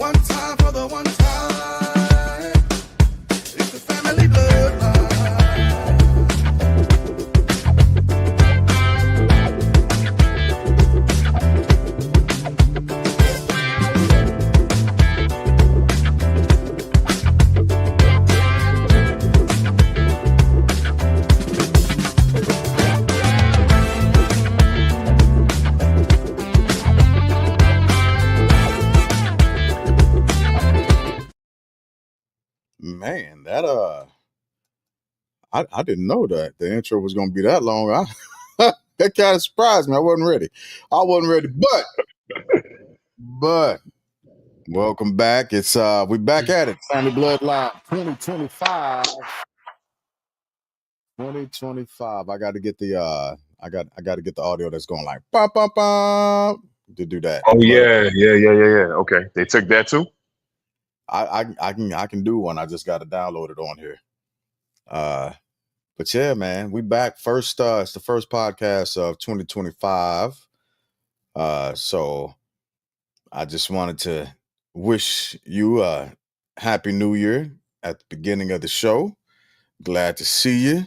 One time for the one time. It's the family bloodline. Man, that I didn't know that the intro was gonna be that long. That kind of surprised me. I wasn't ready, but welcome back. It's we back at it. Family Bloodline 2025. 2025. I got to get the I got to get the audio that's going like bum bum bum to do that. Oh But yeah. Okay, they took that too. I can do one. I just got to download it on here. But yeah, man, we back. First, it's the first podcast of 2025. So I just wanted to wish you a happy new year at the beginning of the show. Glad to see you.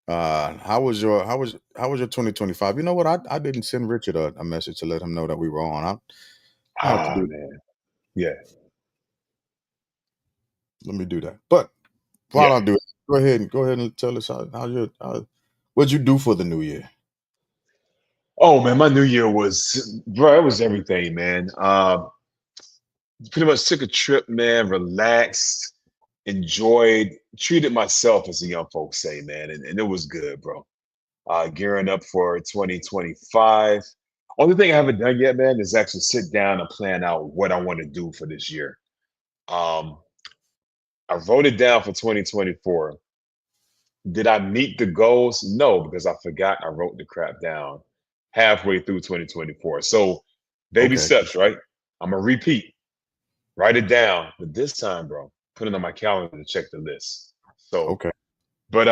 How was your 2025? You know what? I didn't send Richard a message to let him know that we were on. I have to do. Man, yeah, Let me do that. But while yeah. I do it, go ahead and tell us what'd you do for the new year? Oh man, my New Year was, bro. It was everything, man. Pretty much took a trip, man. Relaxed, enjoyed, treated myself, as the young folks say, man, and it was good, bro. Gearing up for 2025. Only thing I haven't done yet, man, is actually sit down and plan out what I want to do for this year. Um, I wrote it down for 2024. Did I meet the goals? No, because I forgot I wrote the crap down halfway through 2024. So baby Okay. steps, right? I'm gonna repeat, write it down, but this time, bro, put it on my calendar to check the list. So, Okay. but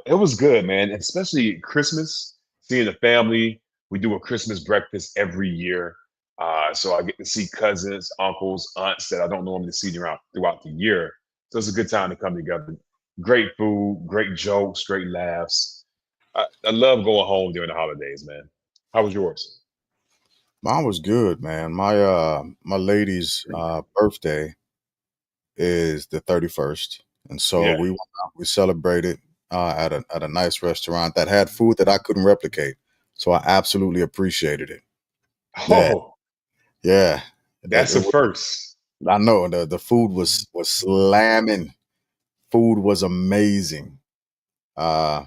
it was good, man. And especially Christmas, seeing the family. We do a Christmas breakfast every year. So I get to see cousins, uncles, aunts that I don't normally see throughout the year. So it's a good time to come together. Great food, great jokes, great laughs. I love going home during the holidays, man. How was yours? Mine was good, man. My lady's birthday is the 31st. And so Yeah. we celebrated at a nice restaurant that had food that I couldn't replicate. So I absolutely appreciated it. Oh, Yeah. that's It a was, first. I know the food was slamming. Food was amazing. Uh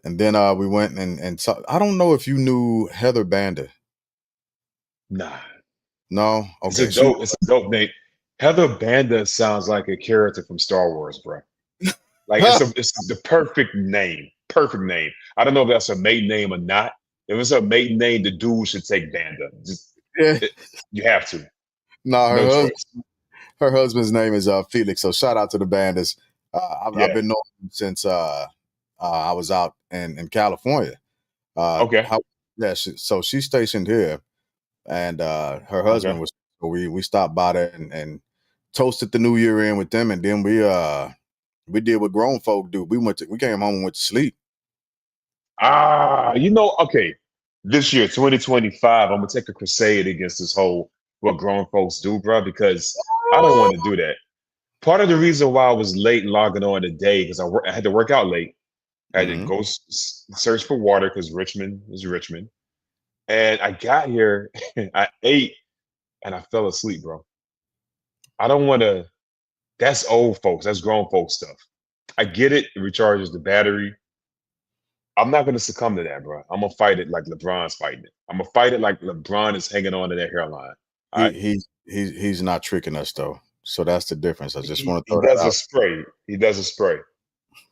and then we went and saw, I don't know if you knew Heather Banda. Nah, No? it's a Okay. dope. It's a dope name. Heather Banda sounds like a character from Star Wars, bro. Like it's the perfect name. Perfect name. I don't know if that's a maiden name or not. If it's a maiden name, the dude should take Banda. Yeah. It, you have to. No, No choice. her husband's name is Felix. So shout out to the Bandas. I've Yeah. been knowing him since I was out in California. Okay. So she's stationed here, and her Okay. husband was. So we stopped by there and toasted the New Year in with them, and then we did what grown folk do. We came home and went to sleep. Okay. This year, 2025, I'm gonna take a crusade against this whole what grown folks do, bro, because I don't want to do that. Part of the reason why I was late logging on today because I had to work out late. I had to Mm-hmm. go search for water because Richmond is Richmond, and I got here, I ate, and I fell asleep, bro. I don't want to. That's old folks. That's grown folks stuff. I get it. It recharges the battery. I'm not gonna succumb to that, bro. I'm gonna fight it like LeBron's fighting it. I'm gonna fight it like LeBron is hanging on to that hairline. All right. He's not tricking us though. So that's the difference. I just want to He throw that does a out. spray. He does a spray.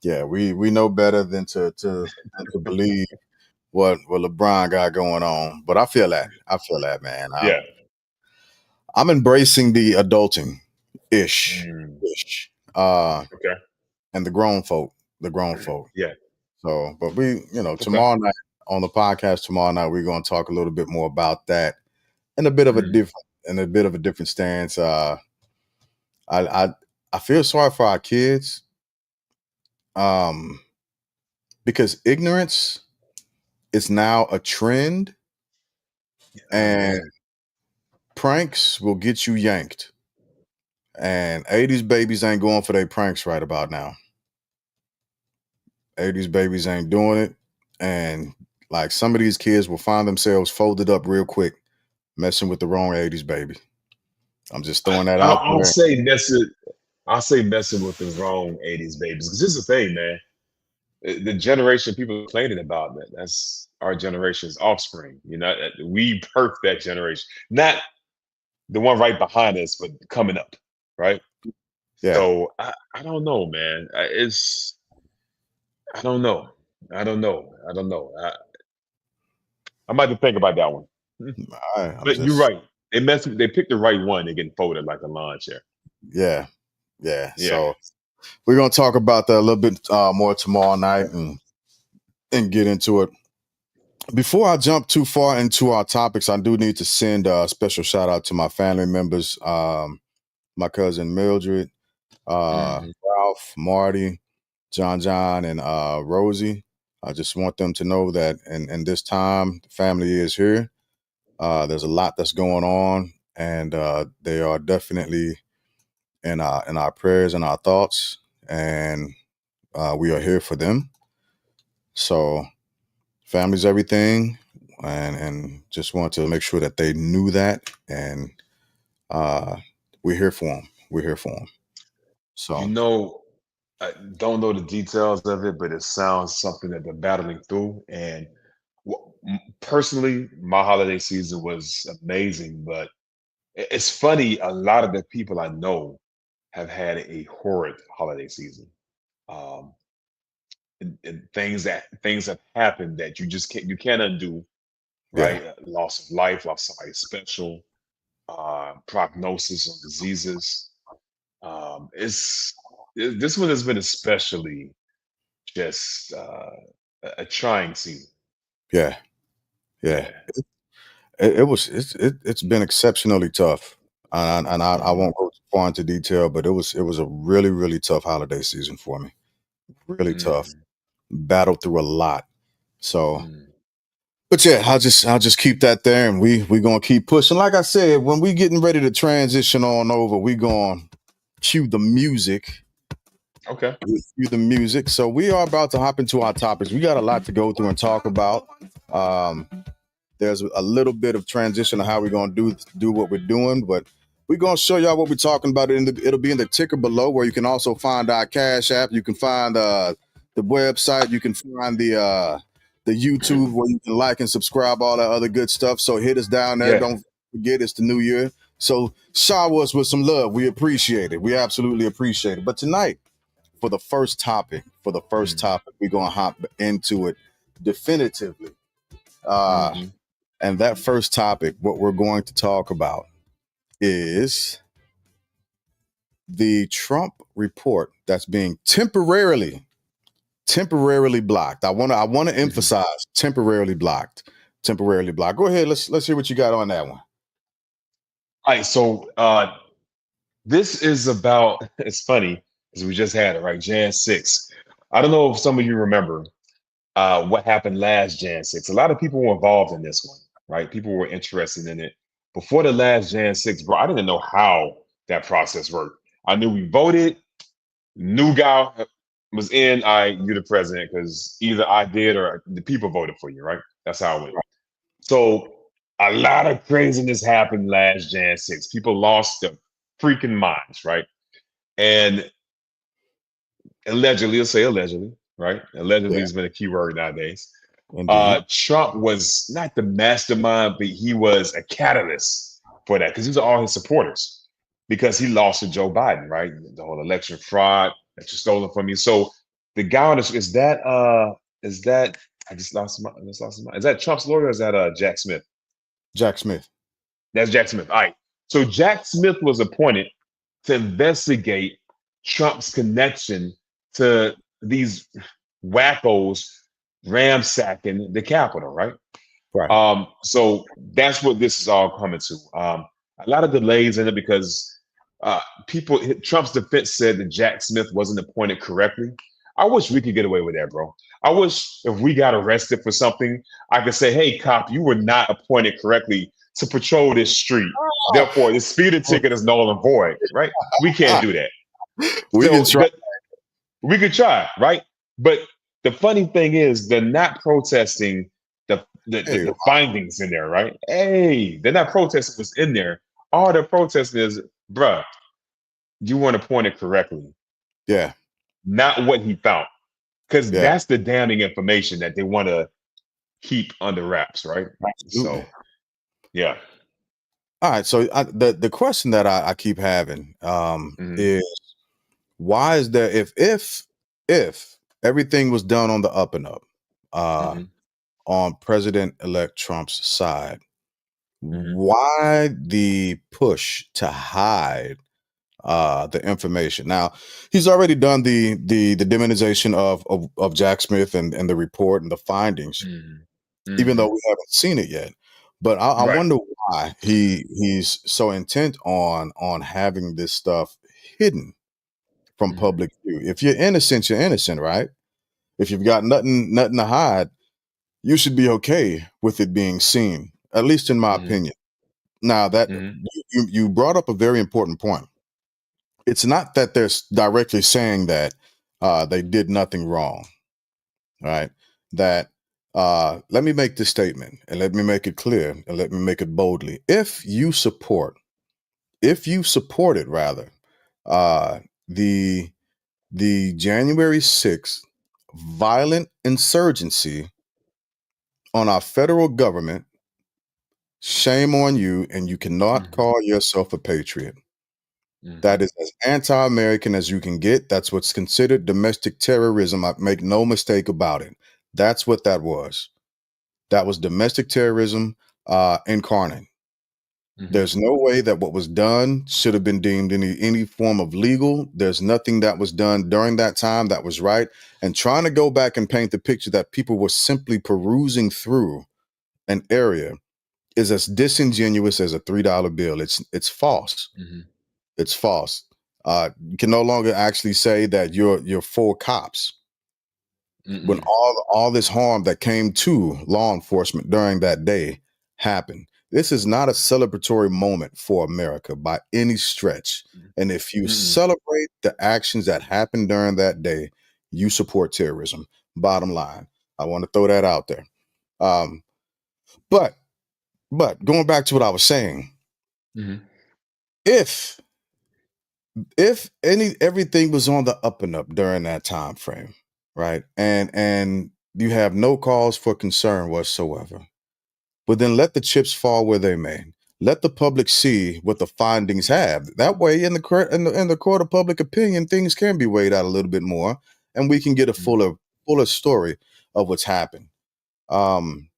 Yeah, we know better than to believe what LeBron got going on. But I feel that. Man. Yeah. I'm embracing the adulting ish. Mm, okay. And the grown folk. Yeah. So, but Okay. tomorrow night on the podcast we're gonna talk a little bit more about that in a bit of a Mm, different stance. I I, I feel sorry for our kids, um, because ignorance is now a trend, Oh and man. pranks will get you yanked. And 80s babies ain't going for their pranks right about now. 80s babies ain't doing it. And like some of these kids will find themselves folded up real quick, messing with the wrong 80s baby. I'm just throwing that I'll, out I'll there. say messing. I'll say messing with the wrong '80s babies because this is the thing, man. The generation people are complaining about, man, that's our generation's offspring. We birthed that generation, not the one right behind us, but coming up, right? Yeah. So I don't know, man. I don't know. I don't know. I don't know. I might have to think about that one. Hmm. I'm But you're just right. They picked the right one. They're getting folded like a lawn chair. yeah, yeah. Yeah. So we're gonna talk about that a little bit more tomorrow night and get into it. Before I jump too far into our topics, I do need to send a special shout out to my family members, my cousin Mildred, Hmm. Ralph, Marty, John, and Rosie. I just want them to know that in this time, the family is here. There's a lot that's going on, and they are definitely in our prayers and our thoughts, and we are here for them. So, family's everything, and just want to make sure that they knew that, and uh, we're here for them. We're here for them. You So, know, I don't know the details of it, but it sounds something that they're battling through. And personally, my holiday season was amazing. But it's funny, a lot of the people I know have had a horrid holiday season. Um, and things have happened that you can't undo, yeah, right? Loss of life, loss of somebody special, prognosis of diseases. This one has been especially just a trying season. yeah, yeah. Yeah. It's been exceptionally tough, and I Hmm. won't go too far into detail, but it was a really tough holiday season for me. Really tough. Hmm. Battled through a lot. So, Hmm. but yeah, I'll just keep that there, and we gonna keep pushing. Like I said, when we getting ready to transition on over, we gonna cue the music. Okay. Cue the music. So we are about to hop into our topics. We got a lot to go through and talk about. Um, there's a little bit of transition of how we're gonna do what we're doing, but we're gonna show y'all what we're talking about. It'll be in the ticker below, where you can also find our Cash App. You can find the website. You can find the YouTube, where you can like and subscribe, all that other good stuff. So hit us down there. Yeah. Don't forget it's the new year. So shower us with some love. We appreciate it. We absolutely appreciate it. But tonight, for the first Hmm. topic, we're gonna hop into it definitively. Uh, Hmm. and that first topic, what we're going to talk about is the Trump report that's being temporarily blocked. I want to Hmm. emphasize temporarily blocked. Temporarily blocked. Go ahead. Let's hear what you got on that one. All right. So this is about. It's funny because we just had it right, Jan 6. I don't know if some of you remember what happened last Jan 6. A lot of people were involved in this one, right? People were interested in it before the last Jan 6, bro. I didn't know how that process worked. I knew we voted. New guy was in, you're the president because either I did or the people voted for you, right? That's how it went. So a lot of craziness happened last Jan 6. People lost their freaking minds, right? And allegedly, let's say allegedly, right? Allegedly Yeah, has been a key word nowadays. indeed. Trump was not the mastermind, but he was a catalyst for that because these are all his supporters because he lost to Joe Biden, right? The whole election fraud that you stolen from me. So the guy on this is that I just lost my is that Trump's lawyer or is that Jack Smith? Jack Smith. That's Jack Smith. All right. So Jack Smith was appointed to investigate Trump's connection to these wackos ransacking the Capitol, right? Right. So that's what this is all coming to. A lot of delays in it because Uh, Trump's defense said that Jack Smith wasn't appointed correctly. I wish we could get away with that, bro. I wish if we got arrested for something, I could say, "Hey, cop, you were not appointed correctly to patrol this street. Therefore, the speeding ticket is null and void." Right? We can't do that. We can So, try. but we could try, right? But the funny thing is, they're not protesting Hey, the findings in there, right? Hey, they're not protesting what's in there. All they're protesting is, bruh, you weren't appointed correctly, yeah, not what he found. Because yeah, that's the damning information that they want to keep under wraps, right? absolutely. So, yeah. All right. So the question that I keep having Hmm. is why is there if everything was done on the up and up uh, Hmm. on President-elect Trump's side, Hmm. why the push to hide the information? Now he's already done the demonization of Jack Smith and the report and the findings, Hmm. even though Hmm. we haven't seen it yet. But I Right. wonder why he's so intent on having this stuff hidden from Hmm. public view. If you're innocent, you're innocent, right? If you've got nothing to hide, you should be okay with it being seen, at least in my Hmm. opinion. Now that Hmm. you brought up a very important point. It's not that they're directly saying that they did nothing wrong, right? That let me make this statement and let me make it clear and let me make it boldly. If you supported rather uh, the January 6th violent insurgency on our federal government, shame on you, and you cannot Hmm. call yourself a patriot. Hmm. That is as anti-American as you can get. That's what's considered domestic terrorism. I make no mistake about it. That's what that was. That was domestic terrorism incarnate. Hmm. There's no way that what was done should have been deemed any form of legal. There's nothing that was done during that time that was right. And trying to go back and paint the picture that people were simply perusing through an area is as disingenuous as a $3 bill. It's false. Hmm. It's false. You can no longer actually say that you're for cops when Hmm. all this harm that came to law enforcement during that day happened. This is not a celebratory moment for America by any stretch. And if you Hmm. celebrate the actions that happened during that day, you support terrorism. Bottom line, I want to throw that out there. Um, but going back to what I was saying, Hmm. if everything was on the up and up during that time frame, right, and you have no cause for concern whatsoever, but then let the chips fall where they may. Let the public see what the findings have. That way, in the court of public opinion, things can be weighed out a little bit more, and we can get a fuller story of what's happened. Um,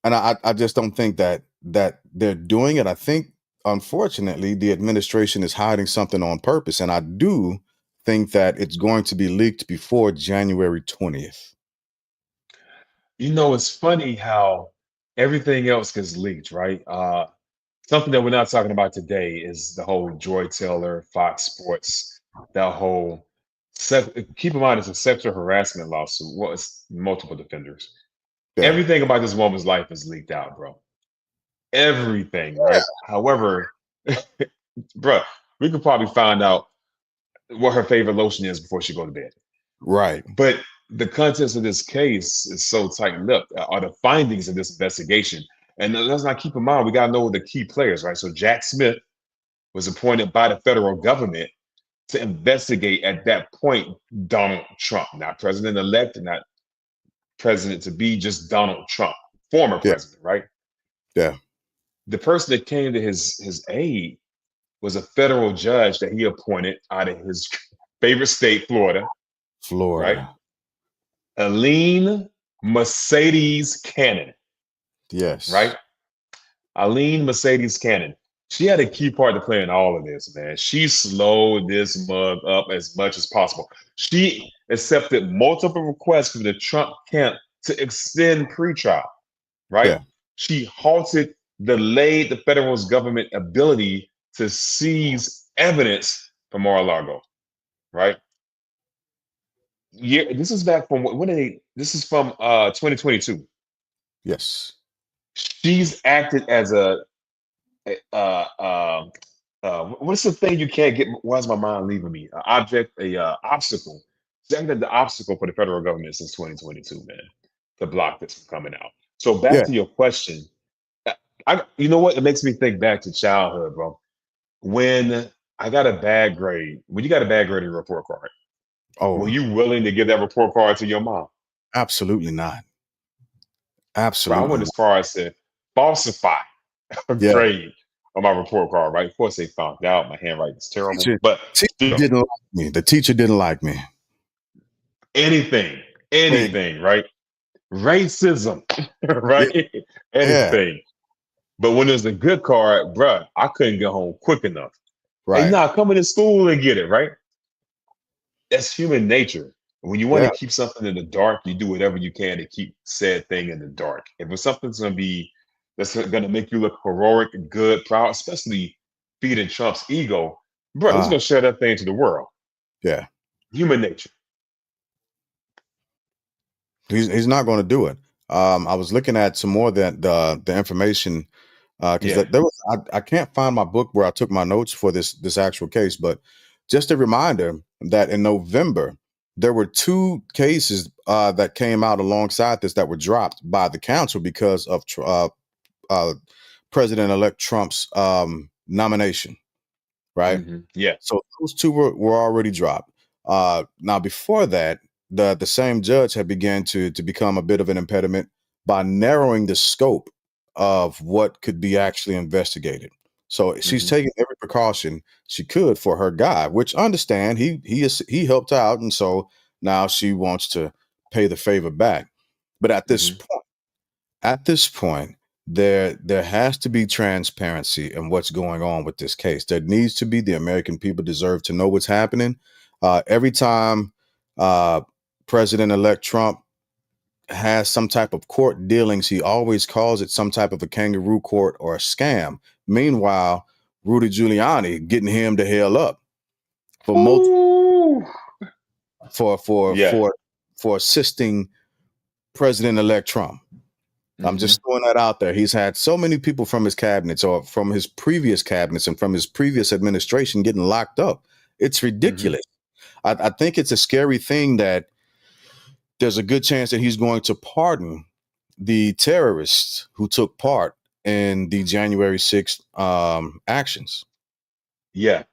and I just don't think that they're doing it. I think, unfortunately, the administration is hiding something on purpose, and I do think that it's going to be leaked before January 20th. You know, it's funny how everything else gets leaked, right? Something that we're not talking about today is the whole Joy Taylor, Fox Sports, that whole keep in mind it's a sexual harassment lawsuit. Well, it's multiple defenders. Yeah, Everything about this woman's life is leaked out, bro. Everything, yeah, right? However, bro, we could probably find out what her favorite lotion is before she go to bed. right. But the contents of this case is so tight-lipped, are the findings of this investigation. And let's not keep in mind, we got to know the key players, right? So Jack Smith was appointed by the federal government to investigate at that point Donald Trump, not president-elect, not president to be, just Donald Trump, former Yeah, president, right? yeah, The person that came to his aid was a federal judge that he appointed out of his favorite state, Florida, right? Florida. Aline Mercedes Cannon, right? Yes. Aline Mercedes Cannon. She had a key part to play in all of this, man. She slowed this mug up as much as possible. She accepted multiple requests from the Trump camp to extend pretrial, right? Yeah, She halted, delayed the federal government ability to seize evidence from Mar-a-Lago, right? Yeah, this is back from when did they? This is from 2022. Yes. She's acted as a what's the thing you can't get? Why is my mind leaving me? An object, a obstacle. She's acted as the obstacle for the federal government since 2022, man, to block this from coming out. So back Yeah. to your question, you know what? It makes me think back to childhood, bro. When I got a bad grade, when you got a bad grade in your report card, were Oh, you willing to give that report card to your mom? absolutely not. Bro, I Absolutely went not. as far as to falsify a Yeah. grade on my report card, right? Of course, they found out my handwriting is terrible, Teacher, but teacher still, didn't like me. The teacher didn't like me. anything, Hey, anything, right? Racism, yeah, right? yeah, Anything. But when there's a good card, bruh, I couldn't get home quick enough. Hey, right. nah, come into school and get it, right? That's human nature. When you want Yeah. to keep something in the dark, you do whatever you can to keep said thing in the dark. If it's something's gonna be that's gonna make you look heroic and good, proud, especially feeding Trump's ego, bro, he's Uh, gonna share that thing to the world. yeah. Human nature. He's not going to do it. I was looking at some more that the information because Yeah. there was I can't find my book where I took my notes for this actual case, but just a reminder that in November there were two cases that came out alongside this that were dropped by the council because of uh, President-elect Trump's nomination, right? Yeah. So those two were already dropped. Now before that, the same judge had began to become a bit of an impediment by narrowing the scope of what could be actually investigated. So she's hmm taking every precaution she could for her guy, which I understand he helped out, and so now she wants to pay the favor back. But hmm at this point, there has to be transparency in what's going on with this case. There needs to be. The American people deserve to know what's happening. Every time uh, President-elect Trump has some type of court dealings, he always calls it some type of a kangaroo court or a scam. Meanwhile, Rudy Giuliani getting him to hell up for multi- Ooh. for for Yeah. for for assisting President-elect Trump. I'm hmm just throwing that out there. He's had so many people from his cabinets or from his previous cabinets and from his previous administration getting locked up. It's hmm ridiculous. I think it's a scary thing that there's a good chance that he's going to pardon the terrorists who took part in the January 6th actions. Yeah.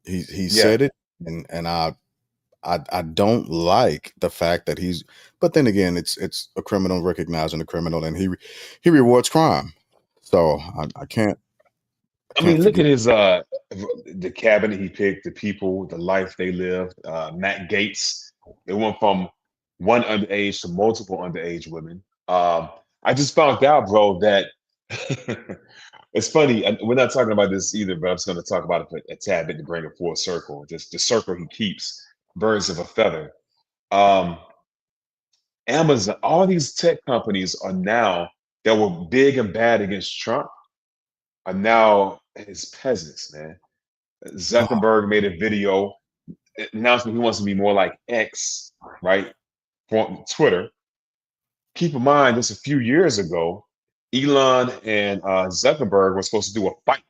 He Yeah. said it, and I don't like the fact that he's. But then again, it's a criminal recognizing a criminal, and he rewards crime. So I I mean, look forget. at his the cabinet he picked, the people, the life they lived. Matt Gates, they went from one underage to multiple underage women. I just found out, bro, that it's funny. We're not talking about this either, but I'm just going to talk about it for a tad bit to bring it full circle. Just the circle he keeps, birds of a feather. Um, Amazon, all these tech companies are now that were big and bad against Trump are now his peasants, man. Oh, Zuckerberg made a video announcing he wants to be more like X, right? For Twitter. Keep in mind, just a few years ago, Elon and Zuckerberg were supposed to do a fight.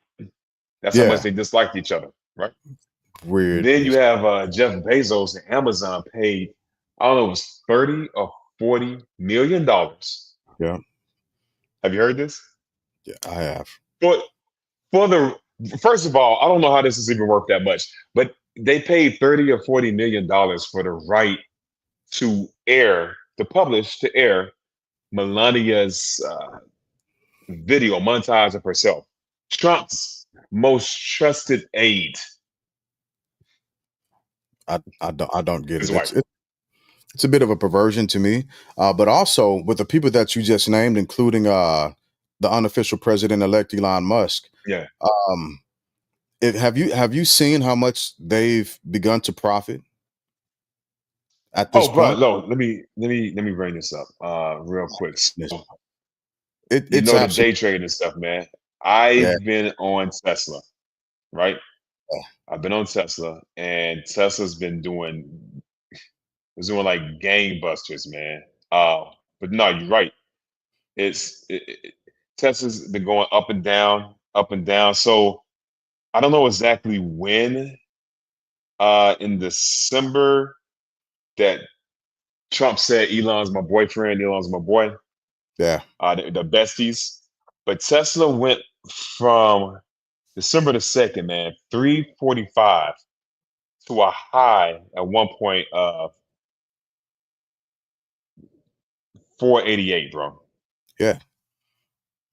That's how much yeah, they disliked each other, right? weird. Then you have Jeff Bezos and Amazon paid, I don't know, it was 30 or 40 million dollars. Yeah, Have you heard this? yeah, I have. For for the first of all, I don't know how this is even worth that much, but they paid 30 or 40 million dollars for the right to publish, to air Melania's video montage of herself. Trump's most trusted aide, I don't get his it. wife. It's a bit of a perversion to me. But also with the people that you just named, including the unofficial president-elect Elon Musk. Yeah. Um, have you seen how much they've begun to profit at this Oh, bro, point? no. Let me bring this up real quick. Yes. So, It, you it's know the absolutely day trading and stuff, man. Yeah. I've been on Tesla, right? I've been on Tesla, and Tesla's been doing it's doing like gangbusters, man. But no, you're right. Tesla's been going up and down, up and down. So I don't know exactly when in December that Trump said Elon's my boyfriend, Elon's my boy, Yeah. the besties. But Tesla went from December the 2nd, man, 345 to a high at one point of 488, bro. Yeah.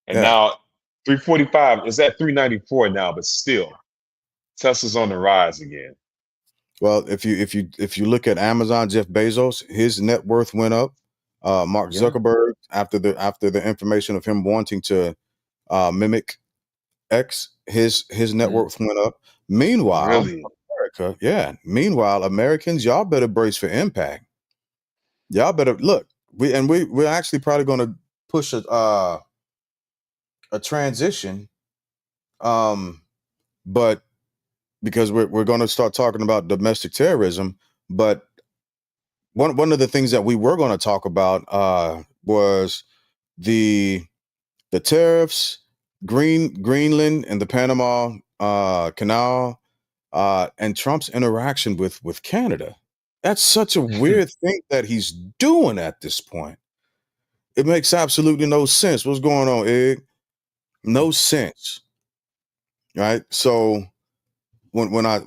And Yeah. now 345 is at 394 now, but still Tesla's on the rise again. Well, if you look at Amazon, Jeff Bezos, his net worth went up. Mark Yeah. Zuckerberg, after the information of him wanting to mimic X, his net Mhm. worth went up. Meanwhile, Really? America, yeah. Meanwhile, Americans, y'all better brace for impact. Y'all better look. We're actually probably going to push a transition, um, but because we're going to start talking about domestic terrorism. But one of the things that we were going to talk about was the tariffs, Greenland, and the Panama Canal, and Trump's interaction with Canada. That's such a weird thing that he's doing at this point. It makes absolutely no sense. What's going on, Egg? No sense, right? So when I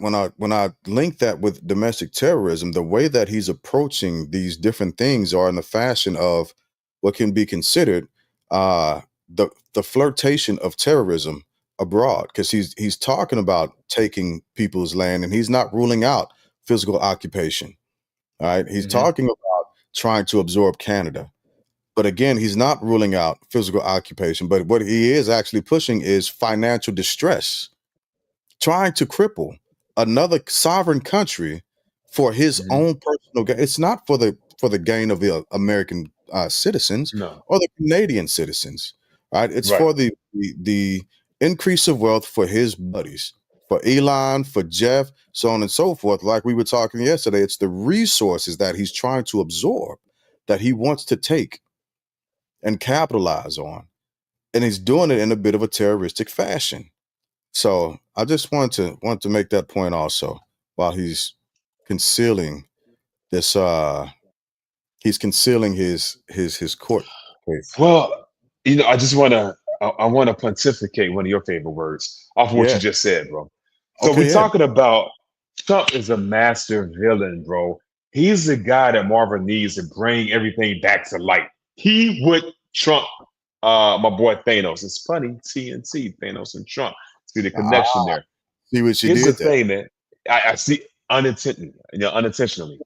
link that with domestic terrorism, the way that he's approaching these different things are in the fashion of what can be considered uh, the flirtation of terrorism abroad, because he's talking about taking people's land, and he's not ruling out physical occupation. All right, he's Hmm. talking about trying to absorb Canada, but again, he's not ruling out physical occupation. But what he is actually pushing is financial distress, trying to cripple another sovereign country for his Hmm. own personal gain. It's not for the gain of the American citizens No. or the Canadian citizens, right? It's Right. for the increase of wealth for his buddies, for Elon, for Jeff, so on and so forth. Like we were talking yesterday, it's the resources that he's trying to absorb, that he wants to take and capitalize on, and he's doing it in a bit of a terroristic fashion. So I just want to make that point also, while concealing this he's concealing his court case. Well, I just I want to pontificate one of your favorite words off of what Yeah. you just said, bro. So we're Okay, yeah. talking about Trump is a master villain, bro. He's the guy that Marvel needs to bring everything back to light. He would trump my boy Thanos. It's funny, TNT, Thanos and Trump. See the Ah, connection there. see what you Here's the did there. thing, man. I see unintentionally.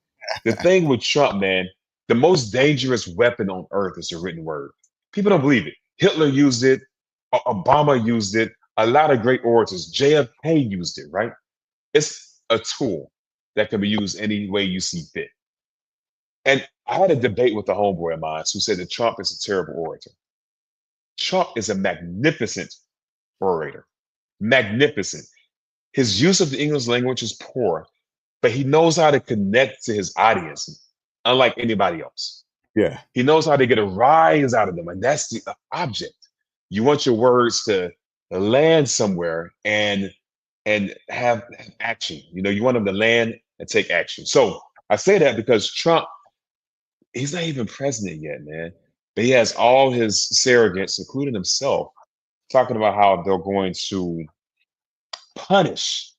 The thing with Trump, man, the most dangerous weapon on earth is the written word. People don't believe it. Hitler used it. Obama used it. A lot of great orators. JFK used it, right? It's a tool that can be used any way you see fit. And I had a debate with a homeboy of mine who said that Trump is a terrible orator. Trump is a magnificent orator. Magnificent. His use of the English language is poor, but he knows how to connect to his audience, unlike anybody else. Yeah. He knows how to get a rise out of them, and that's the object. You want your words to land somewhere and have action. You want them to land and take action. So I say that because Trump, he's not even president yet, man. But he has all his surrogates, including himself, talking about how they're going to punish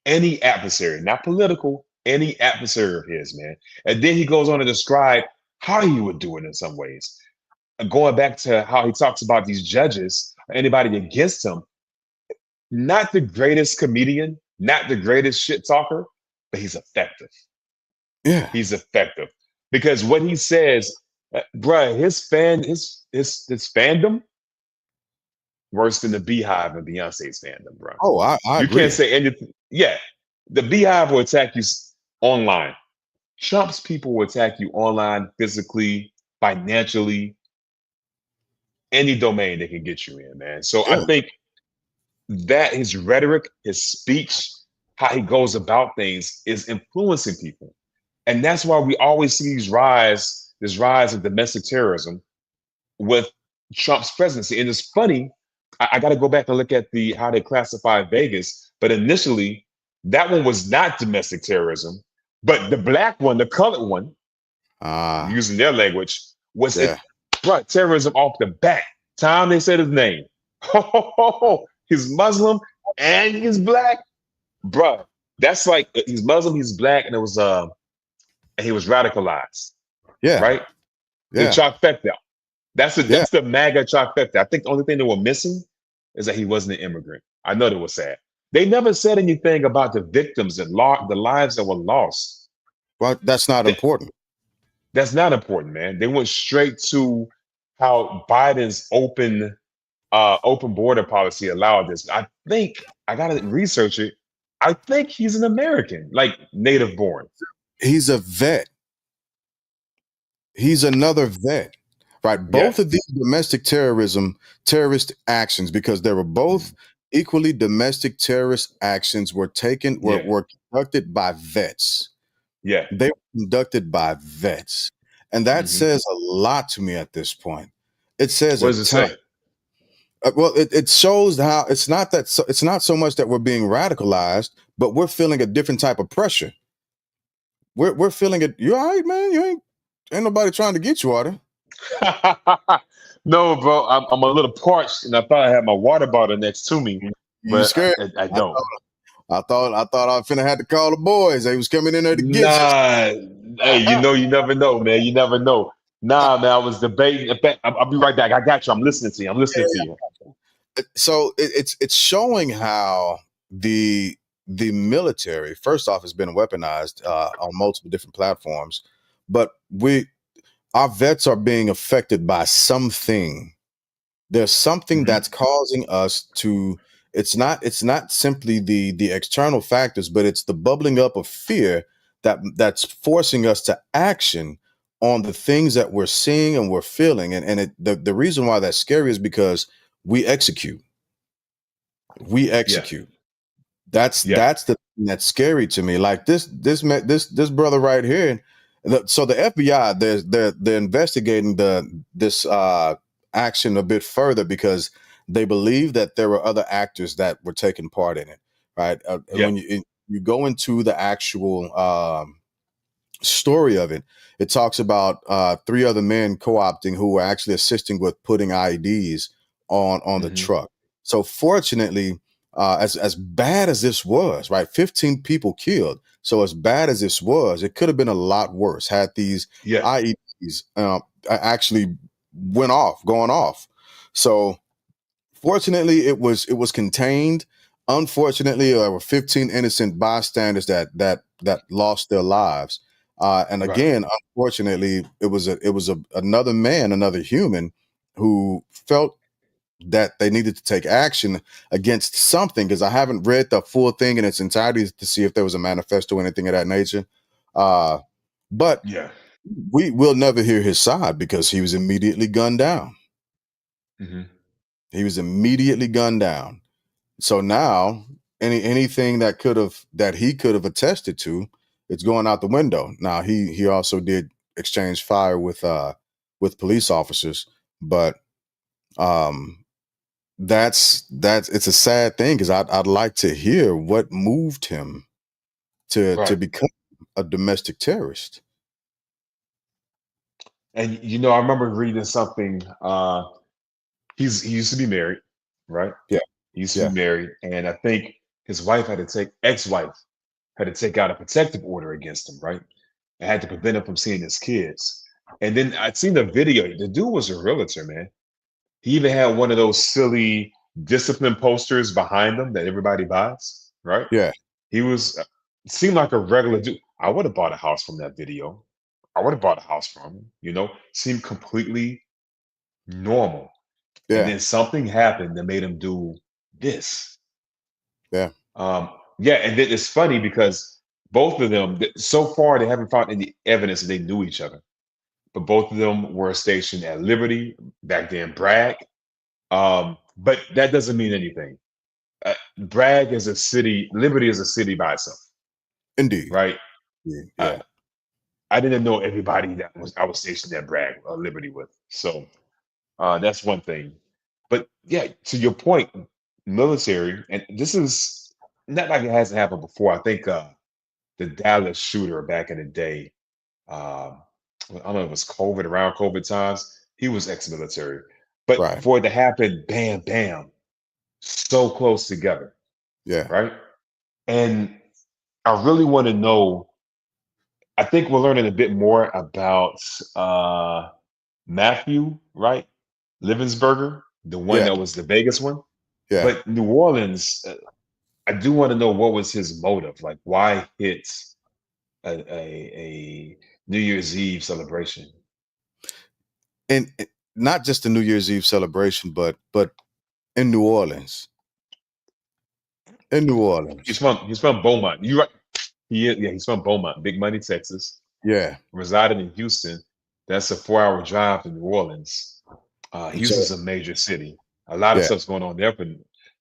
any adversary, not political, any adversary of his, man. And then he goes on to describe how he would do it in some ways. And going back to how he talks about these judges, anybody against him, not the greatest comedian, not the greatest shit talker, but he's effective. Yeah. He's effective because what he says, bruh, his fandom worse than the Beehive and Beyonce's fandom, bro. Oh, I You can't agree. say anything. Yeah, the Beehive will attack you online. Trump's people will attack you online, physically, financially, any domain they can get you in, man. So I Yeah. think that his rhetoric, his speech, how he goes about things is influencing people. And that's why we always see this rise of domestic terrorism with Trump's presidency. And it's funny, I got to go back and look at the how they classify Vegas. But initially, that one was not domestic terrorism, but the black one, the colored one, Ah, using their language, was it yeah, brought terrorism off the bat. Time they said his name. He's Muslim and he's black, bruh. That's like he's Muslim, he's black, and it was and he was radicalized, yeah, right? The yeah, trifecta. yeah. That's the MAGA trifecta. I think the only thing they were missing is that he wasn't an immigrant. I know that was sad. They never said anything about the victims and the lives that were lost. Well, that's not Th- important. That's not important, man. They went straight to how Biden's open border policy allowed this. I think I gotta research it. I think he's an American, like native born. He's a vet. He's another vet, right? Yeah, Both of these domestic terrorist actions, because they were both equally domestic terrorist actions, were taken yeah, were conducted by vets. yeah. They were conducted by vets, and that Hmm. says a lot to me at this point. It says What a does it ton. say? Well, it shows how it's not so much that we're being radicalized, but we're feeling a different type of pressure. We're feeling it. You all right, man? You ain't nobody trying to get you, are they? No, bro, I'm a little parched, and I thought I had my water bottle next to me, You but scared? I I don't. I thought I finna had to call the boys. They was coming in there to get you. Nah, hey, you never know, man. You never know. Nah, man, I was debating. In fact, I'll be right back. I got you. I'm listening to you. I'm listening to you. So it's showing how the military, first off, has been weaponized on multiple different platforms, but we our vets are being affected by something. There's something Hmm. that's causing us to. It's not simply the external factors, but it's the bubbling up of fear that's forcing us to action on the things that we're seeing and we're feeling. The reason why that's scary is because we execute. We Yeah, execute. That's yeah. that's the thing that's scary to me. Like this brother right here. So the FBI, they're investigating this action a bit further because they believe that there were other actors that were taking part in it. Right? Yeah. When you go into the actual story of it, it talks about three other men co-opting who were actually assisting with putting IEDs on the Hmm. truck. So fortunately, as bad as this was, right, 15 people killed. So as bad as this was, it could have been a lot worse had these Yeah. IEDs actually going off. So fortunately, it was contained. Unfortunately, there were 15 innocent bystanders that lost their lives. And Right. again, unfortunately, another man, another human, who felt that they needed to take action against something. Because I haven't read the full thing in its entirety to see if there was a manifesto or anything of that nature. Uh, but Yeah. we will never hear his side because he was immediately gunned down. Hmm. He was immediately gunned down. So now anything that he could have attested to, it's going out the window. Now he also did exchange fire with police officers, but um that's it's a sad thing because I'd like to hear what moved him to Right. become a domestic terrorist. And I remember reading something. He used to be married, right? Yeah, He used to yeah, be married, and I think his wife had to take ex-wife had to take out a protective order against him, right? And had to prevent him from seeing his kids. And then I'd seen the video. The dude was a realtor, man. He even had one of those silly discipline posters behind him that everybody buys, right? yeah, He was seemed like a regular dude. I would have bought a house from that video. I would have bought a house from him, seemed completely normal. And yeah, then something happened that made him do this. yeah, Yeah, and then it's funny because both of them, so far, they haven't found any evidence that they knew each other. But both of them were stationed at Liberty back then, Bragg. But that doesn't mean anything. Bragg is a city. Liberty is a city by itself, Indeed. right? Yeah. Uh, Yeah. I didn't know everybody that I was stationed at Bragg or Liberty with. So that's one thing. But yeah, to your point, military, and this is not like it hasn't happened before. I think the Dallas shooter back in the day, um, I don't know if it was COVID, around COVID times, he was ex-military. But Right. for it to happen, bam, bam, so close together, Yeah. right? And I really want to know. I think we're learning a bit more about Matthew, right? Livensberger, the one Yeah. that was the Vegas one. Yeah. But New Orleans, I do want to know what was his motive. Like, why hit a New Year's Eve celebration? And not just the New Year's Eve celebration, but in New Orleans. In New Orleans. He's from Beaumont. You right? Yeah, he's from Beaumont, Big Money, Texas. Yeah. Resided in Houston. That's a 4 hour drive to New Orleans. So Houston's a major city. A lot of yeah. stuff's going on there. But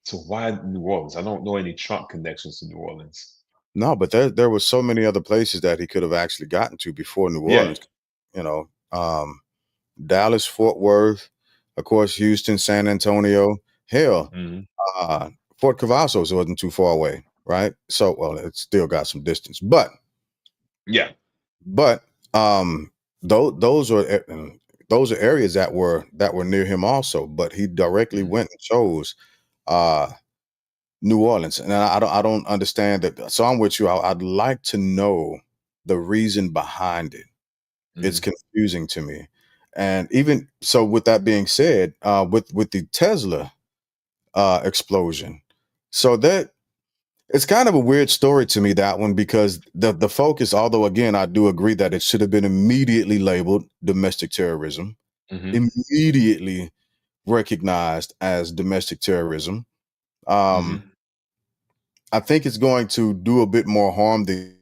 so why New Orleans? I don't know any Trump connections to New Orleans. No, but there were so many other places that he could have actually gotten to before New Yeah. Orleans. You know, Dallas, Fort Worth, of course, Houston, San Antonio. Hell, Mhm. Fort Cavazos wasn't too far away, right? So, well, it still got some distance, Yeah. but those are those are areas that were near him also. But he directly Mhm. went and chose uh, New Orleans, and I don't understand that. So I'm with you. I'd like to know the reason behind it. It's Mhm. confusing to me. And even so, with that being said, with the Tesla explosion, so that it's kind of a weird story to me, that one, because the focus, although again I do agree that it should have been immediately labeled domestic terrorism, Mhm. immediately recognized as domestic terrorism. Um, Mhm. I think it's going to do a bit more harm than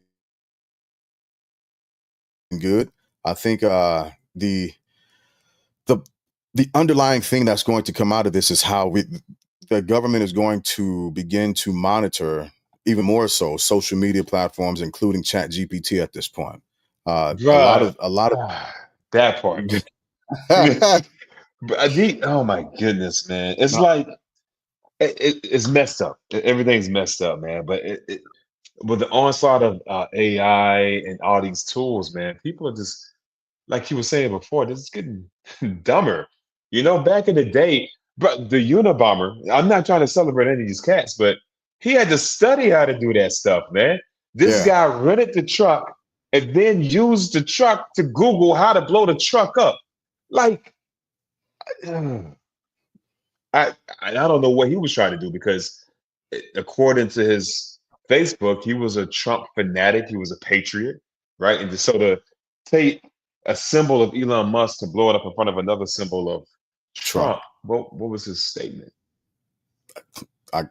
good. I think the the underlying thing that's going to come out of this is how the government is going to begin to monitor even more so social media platforms, including Chat GPT at this point. Bruh. A lot That part. of But oh my goodness, man. It's like it's messed up. Everything's messed up, man. But with the onslaught of AI and all these tools, man, people are just like you were saying before, this is getting dumber. You know, back in the day, but the Unabomber, I'm not trying to celebrate any of these cats, but he had to study how to do that stuff, man. This yeah, guy rented the truck and then used the truck to Google how to blow the truck up. Like, I I don't know what he was trying to do because according to his Facebook, he was a Trump fanatic. He was a patriot, right? And so to take a symbol of Elon Musk to blow it up in front of another symbol of Trump. Trump, what was his statement? I,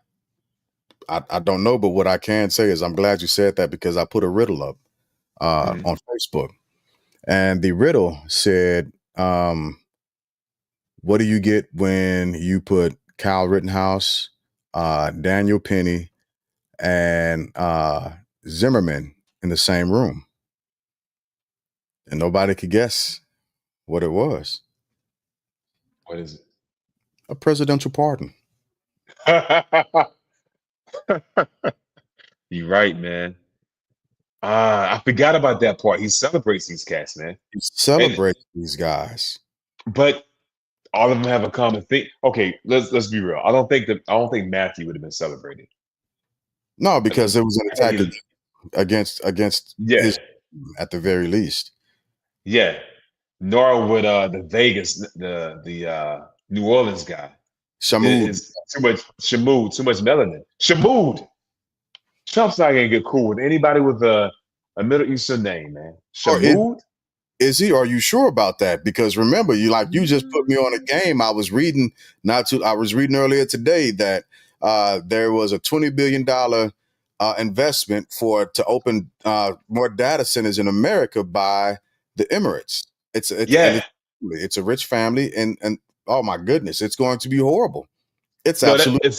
I don't know, but what I can say is I'm glad you said that, because I put a riddle up Mhm. on Facebook, and the riddle said, "What do you get when you put Kyle Rittenhouse, Daniel Penny, and Zimmerman in the same room?" And nobody could guess what it was. What is A presidential pardon. it? You're right, man. I forgot about that part. He celebrates these cats, man. He And celebrates these guys. but all of them have a common thing. Okay, let's be real. I don't think Matthew would have been celebrated. No, I, because it was an I think attack it, against yeah, his, at the very least. yeah. Nor would the Vegas, the New Orleans guy. Shamud. It's too much Shamood, too much melanin. Shamood. Trump's not gonna get cool with anybody with a Middle Eastern name, man. Or Shamood. is he? Are you sure about that? Because remember, you just put me on a game. I was reading earlier today that there was a $20 billion investment to open more data centers in America by the Emirates. Yeah. It's a rich family, and oh my goodness, it's going to be horrible. It's No, absolutely.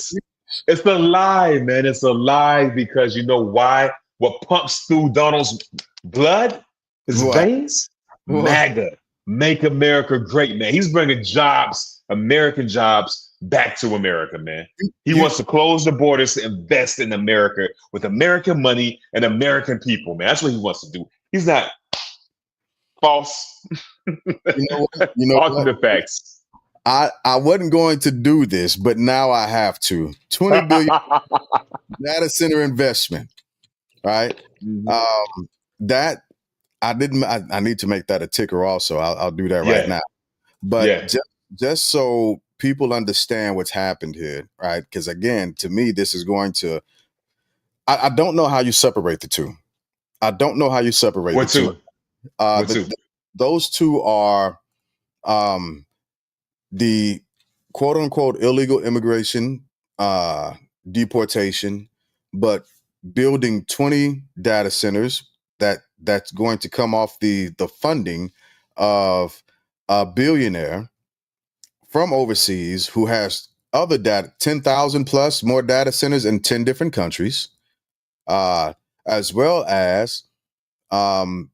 It's a lie, man. It's a lie because you know why? What pumps through Donald's blood, his What? veins? What? MAGA, make America great, man. He's bringing jobs, American jobs, back to America, man. He You wants to close the borders to invest in America with American money and American people, man. That's what he wants to do. He's not false, you know what? You know what? alternate facts. I wasn't going to do this, but now I have to. 20 billion data center investment, right? Mhm. That I didn't. I need to make that a ticker also. I'll do that right Yeah, now. But yeah. just so people understand what's happened here, right? Because again, to me, this is going to. I don't know how you separate the two. I don't know how you separate the What two. two? What two? Those two are um, the quote unquote illegal immigration, uh, deportation, but building 20 data centers that's going to come off the funding of a billionaire from overseas who has other data 10,000 plus more data centers in 10 different countries, uh, as well as um,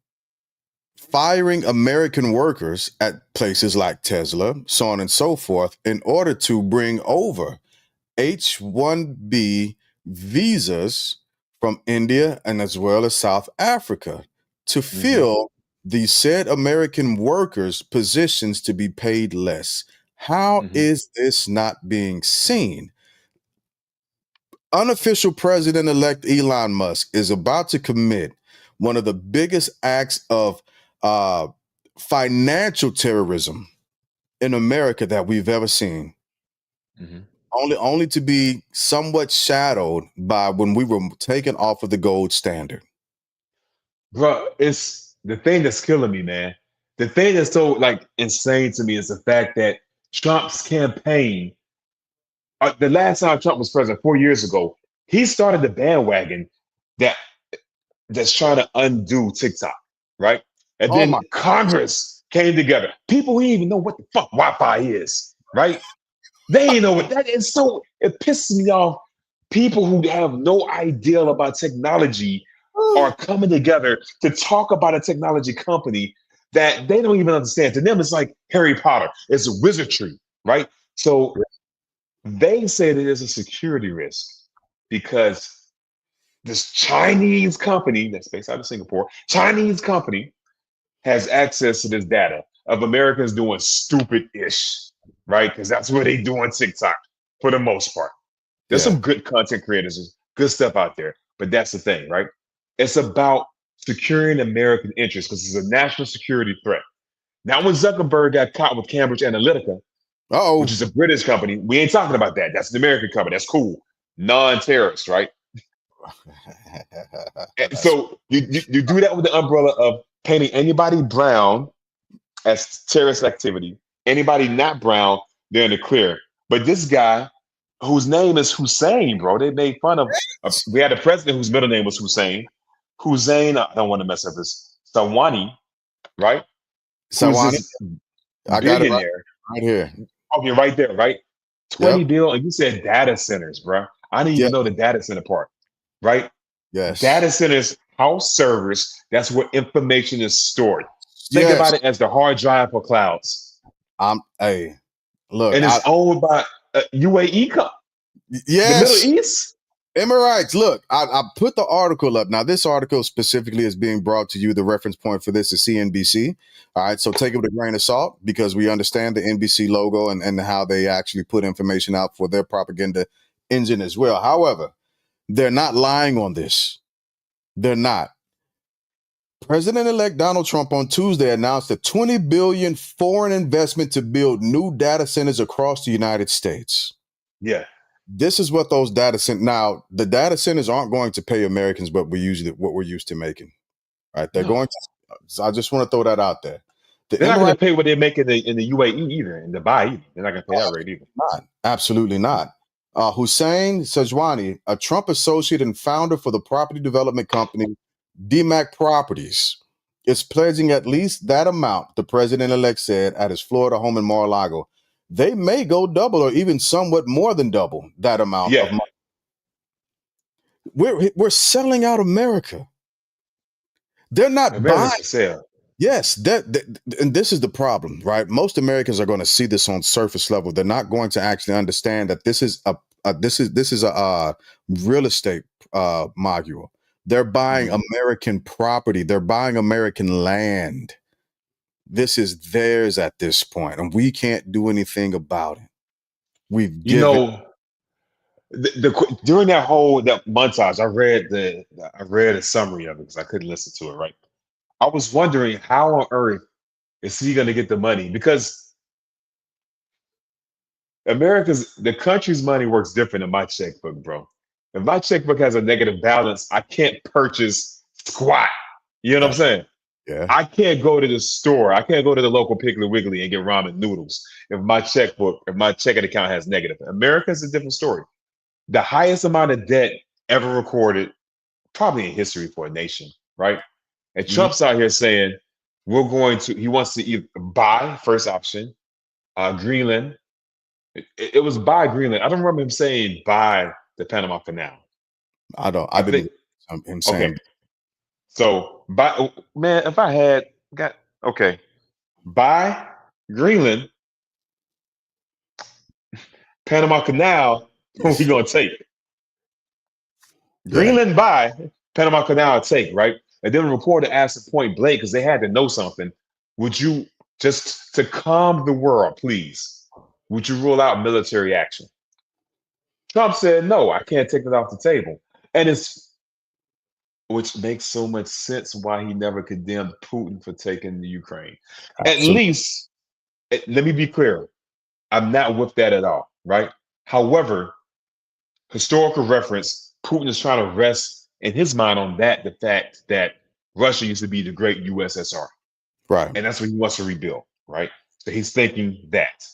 firing American workers at places like Tesla, so on and so forth, in order to bring over H-1B visas from India and as well as South Africa to Hmm. fill the said American workers' positions to be paid less. How Hmm. is this not being seen? Unofficial president elect Elon Musk is about to commit one of the biggest acts of uh, financial terrorism in America that we've ever seen. Hmm. Only to be somewhat shadowed by when we were taken off of the gold standard. Bro, it's the thing that's killing me, man. The thing that's so like insane to me is the fact that Trump's campaign, the last time Trump was president 4 years ago, he started the bandwagon that that's trying to undo TikTok, right? And Oh my! then Congress came together. People who didn't even know what the fuck Wi-Fi is, right? They ain't know what that is. So it pisses me off. People who have no idea about technology are coming together to talk about a technology company that they don't even understand. To them, it's like Harry Potter. It's wizardry, right? So they say that there's a security risk because this Chinese company that's based out of Singapore, Chinese company has access to this data of Americans doing stupid ish, right? Because that's what they do on TikTok for the most part. There's Yeah. some good content creators, there's good stuff out there, but that's the thing, right? It's about securing American interests because it's a national security threat. Now, when Zuckerberg got caught with Cambridge Analytica, which Oh. is a British company, we ain't talking about that. That's an American company. That's cool. Non-terrorist, right? That's So you do that with the umbrella of painting anybody brown as terrorist activity. Anybody not brown, they're in the clear. But this guy, whose name is Hussein, bro, they made fun of. We had a president whose middle name was Hussein. Hussein, I don't want to mess up this. Sawani, right? Who's Sawani. this I got it billionaire? right here. Okay, right there, right? Yep. 20 bill, and you said data centers, bro. I didn't Yeah. even know the data center part, right? Yes. Data centers, house servers, that's where information is stored. Think Yes. about it as the hard drive for clouds. Hey, look, And it's owned by UAE, the Middle yes. East. Emirates, look, I put the article up. Now, this article specifically is being brought to you. The reference point for this is CNBC. All right, so take it with a grain of salt because we understand the NBC logo and how they actually put information out for their propaganda engine as well. However, they're not lying on this. They're not. President-elect Donald Trump on Tuesday announced a $20 billion foreign investment to build new data centers across the United States. Yeah. This is what those data centers. Now, the data centers aren't going to pay Americans what we're used to making. Right? They're No. going to. So I just want to throw that out there. The They're not going Emirates to pay what they make in the UAE either, in Dubai either. They're not going to pay that rate either. not. Absolutely not. Hussein Sajwani, a Trump associate and founder for the property development company DMAC Properties, is pledging at least that amount, the president-elect said at his Florida home in Mar-a-Lago. they may go double or even somewhat more than double that amount of Yeah, money. We're selling out America. They're not buying. America's for sale. Yes, and this is the problem, right? Most Americans are going to see this on surface level. They're not going to actually understand that this is a real estate module. They're buying Mhm. American property. They're buying American land. This is theirs at this point, and we can't do anything about it. We've You given. know, during that montage, I read a summary of it because I couldn't listen to it. Right, I was wondering how on earth is he going to get the money because the country's money works different than my checkbook, bro. If my checkbook has a negative balance, I can't purchase squat. You know what I'm Yeah, saying? yeah, I can't go to the store. I can't go to the local Piggly Wiggly and get ramen noodles if my checking account has negative. America's a different story. The highest amount of debt ever recorded, probably in history for a nation, right? And mhm. Trump's out here saying he wants to either buy, first option, Greenland. It was buy Greenland. I don't remember him saying buy the Panama Canal. I I didn't think, him okay. saying. So buy, man, if I had got, okay, buy Greenland, Panama Canal, what we gonna take? Yeah, Greenland buy, Panama Canal take, right? And then the reporter asked the point blank because they had to know something. Would you, just to calm the world, please, would you rule out military action? Trump said, no, I can't take it off the table. And it's, which makes so much sense why he never condemned Putin for taking the Ukraine. At absolutely. least, let me be clear, I'm not with that at all, right? However, historical reference, Putin is trying to rest in his mind on the fact that Russia used to be the great USSR. Right. And that's what he wants to rebuild, right? So he's thinking that.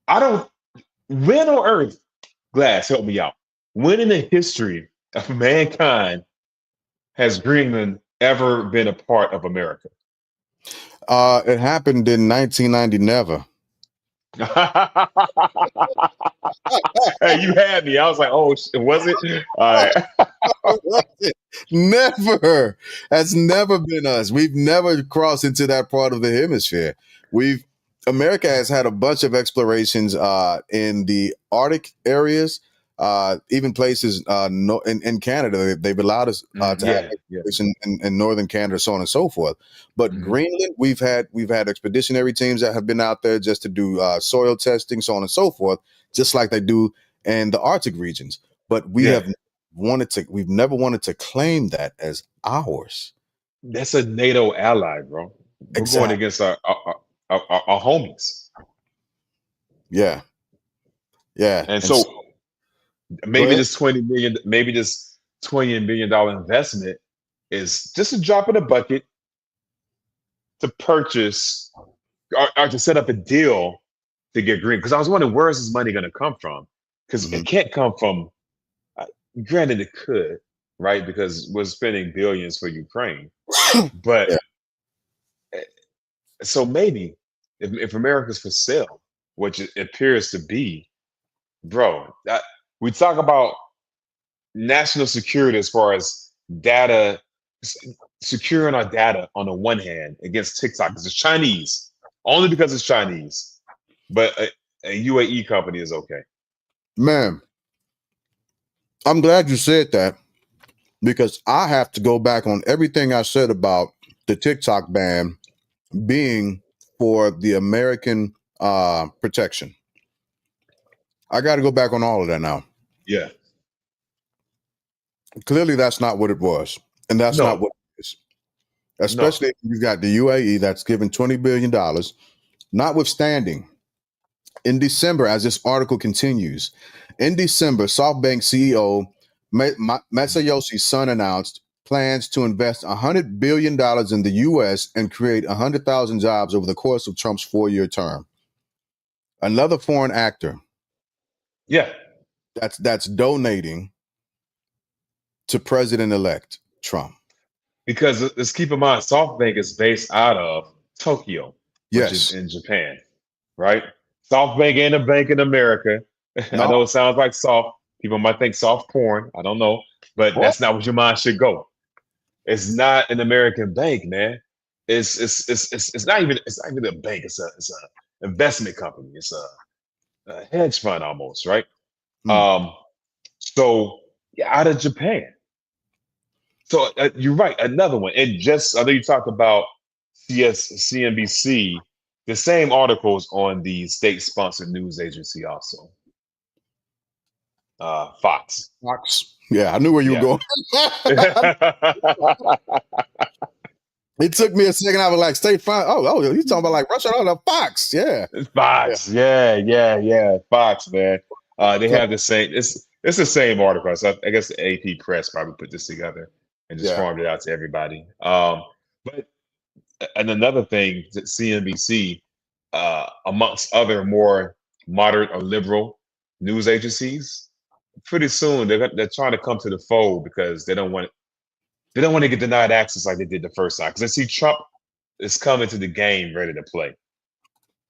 I don't, when on earth, Glass, help me out. When in the history of mankind has Greenland ever been a part of America? It happened in 1990. Never. Hey, you had me. I was like, oh, was it? All right. Never. That's never been us. We've never crossed into that part of the hemisphere. We've America has had a bunch of explorations in the Arctic areas, even places in Canada. They've allowed us to have Yeah, yeah. exploration in northern Canada, so on and so forth. But Mhm. Greenland, we've had expeditionary teams that have been out there just to do soil testing, so on and so forth, just like they do in the Arctic regions. But Yeah. we've never wanted to claim that as ours. That's a NATO ally, bro. We're going Exactly. against our homies. Yeah. Yeah. And And so, so go maybe ahead. this $20 million investment is just a drop in the bucket to purchase or to set up a deal to get green. Because I was wondering, where is this money going to come from? Because Mhm. it can't come from, uh, granted, it could, right? Because we're spending billions for Ukraine. But Yeah. uh, so maybe if America's for sale, which it appears to be, bro, we talk about national security as far as data, s- securing our data on the one hand against TikTok because it's Chinese, only because it's Chinese. But a UAE company is okay. Man, I'm glad you said that because I have to go back on everything I said about the TikTok ban being for the American protection. I got to go back on all of that now. Yeah. Clearly, that's not what it was. And that's not No, what it is. no. Especially if you've got the UAE that's given $20 billion, notwithstanding. In December, as this article continues, in December, SoftBank CEO Masayoshi Son announced plans to invest $100 billion in the U.S. and create 100,000 jobs over the course of Trump's 4-year term. Another foreign actor Yeah. that's donating to President-elect Trump. Because let's keep in mind, SoftBank is based out of Tokyo, which is Yes, in Japan, right? SoftBank ain't a bank in America. I No, know it sounds like soft. People might think soft porn. I don't know, but what? that's not what your mind should go. It's not an American bank, man. It's not even a bank. It's a investment company. It's a hedge fund almost, right? Hmm. Um, so yeah, out of Japan. So you're right. Another one, and just I know you talked about CNBC. The same articles on the state-sponsored news agency also, Fox. Fox. Yeah, I knew where you were Yeah. going. It took me a second. I was like, State Farm. Oh, he's talking about like Russia. Oh, the Fox. Yeah. Yeah. Fox. Yeah. Fox, man. They So, have the same. It's the same article. So I guess the AP Press probably put this together and just yeah. farmed it out to everybody. But and another thing that CNBC, amongst other more moderate or liberal news agencies, pretty soon they're trying to come to the fold because they don't want to get denied access like they did the first time. Because they see Trump is coming to the game ready to play.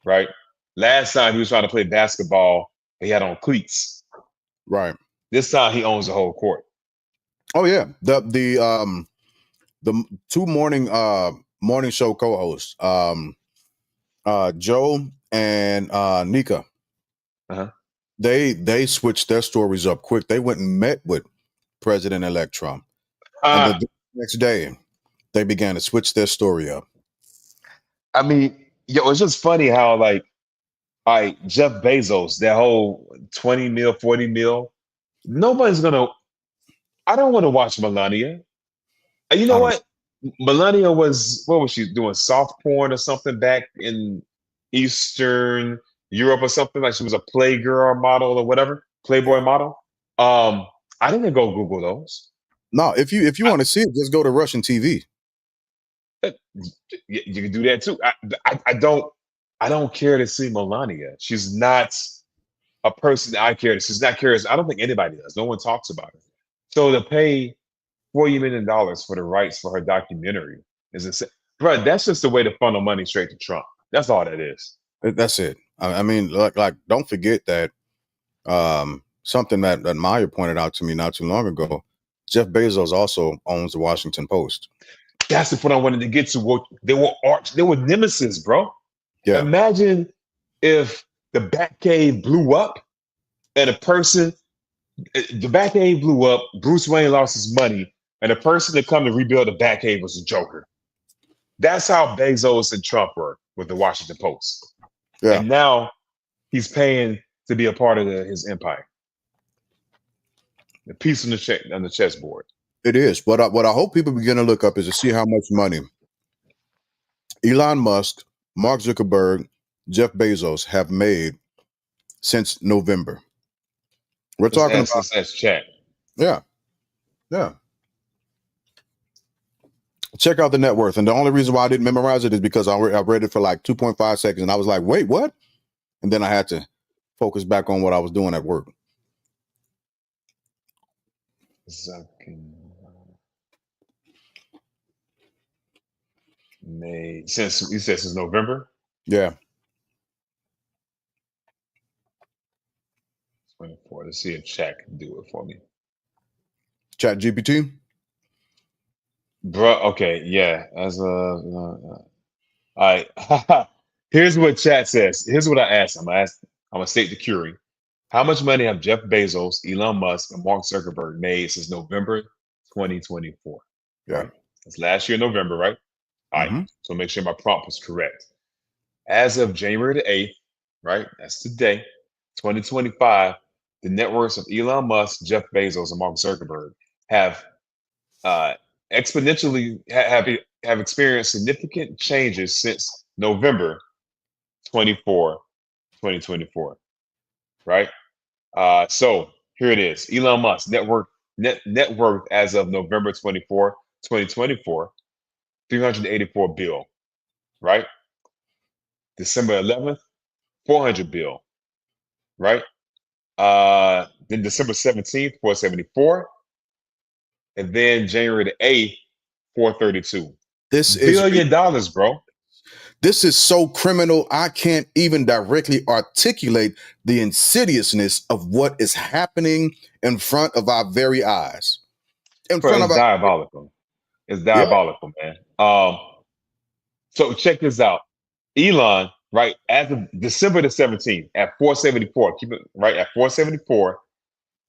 Right. Last time he was trying to play basketball, he had on cleats. Right. This time he owns the whole court. Oh yeah. The two morning show co-hosts, Joe and Nika, Uh-huh. they switched their stories up quick. They went and met with President-elect Trump, and Uh, the next day they began to switch their story up. I mean, it's just funny how like, all right, Jeff Bezos, that whole 20 mil, 40 mil, nobody's gonna. I don't want to watch Melania. And you know I don't. what? Melania was what was she doing? Soft porn or something back in Eastern Europe or something like she was a Playgirl model or whatever, Playboy model. Um, I didn't go Google those. No, if you I, want to see it, just go to Russian TV. you can do that too. I don't care to see Melania. She's not a person that I care to. She's not curious. I don't think anybody does. No one talks about it. So to pay $40 million for the rights for her documentary is insane. Bro, that's just a way to funnel money straight to Trump. That's all that is. That's it. I mean, like don't forget that something that Maya pointed out to me not too long ago. Jeff Bezos also owns the Washington Post. That's the point I wanted to get to. They were nemesis, bro. Yeah. Imagine if the Batcave blew up and the Batcave blew up, Bruce Wayne lost his money, and the person that come to rebuild the Batcave was the Joker. That's how Bezos and Trump were with the Washington Post. Yeah. And now he's paying to be a part of his empire. The piece on the chessboard. It is. What I hope people begin to look up is to see how much money Elon Musk, Mark Zuckerberg, Jeff Bezos have made since November. We're talking about Let's ask chat. yeah. Check out the net worth. And the only reason why I didn't memorize it is because I read it for like 2.5 seconds and I was like, wait, what? And then I had to focus back on what I was doing at work. Since November. Yeah. 24. Let's see if chat can do it for me. Chat GPT. Bro, okay, yeah. All right. Here's what chat says. Here's what I asked. I'm gonna state the query. How much money have Jeff Bezos, Elon Musk, and Mark Zuckerberg made since November 2024? Yeah. Right. That's last year, November, right? All right. So make sure my prompt was correct. As of January the 8th, right? That's today, 2025, the net worths of Elon Musk, Jeff Bezos, and Mark Zuckerberg have exponentially have experienced significant changes since November 24, 2024. Right? So here it is. Elon Musk net worth as of November 24, 2024, 384 bill. Right? December 11th, 400 bill. Right? Then December 17th, 474. And then January the 8th, 432. This $1 billion, bro. This is so criminal. I can't even directly articulate the insidiousness of what is happening in front of our very eyes. In Bro, front it's of our, diabolical. It's yeah, diabolical, man. So check this out. Elon, right, as of December the 17th at 474, keep it right at 474,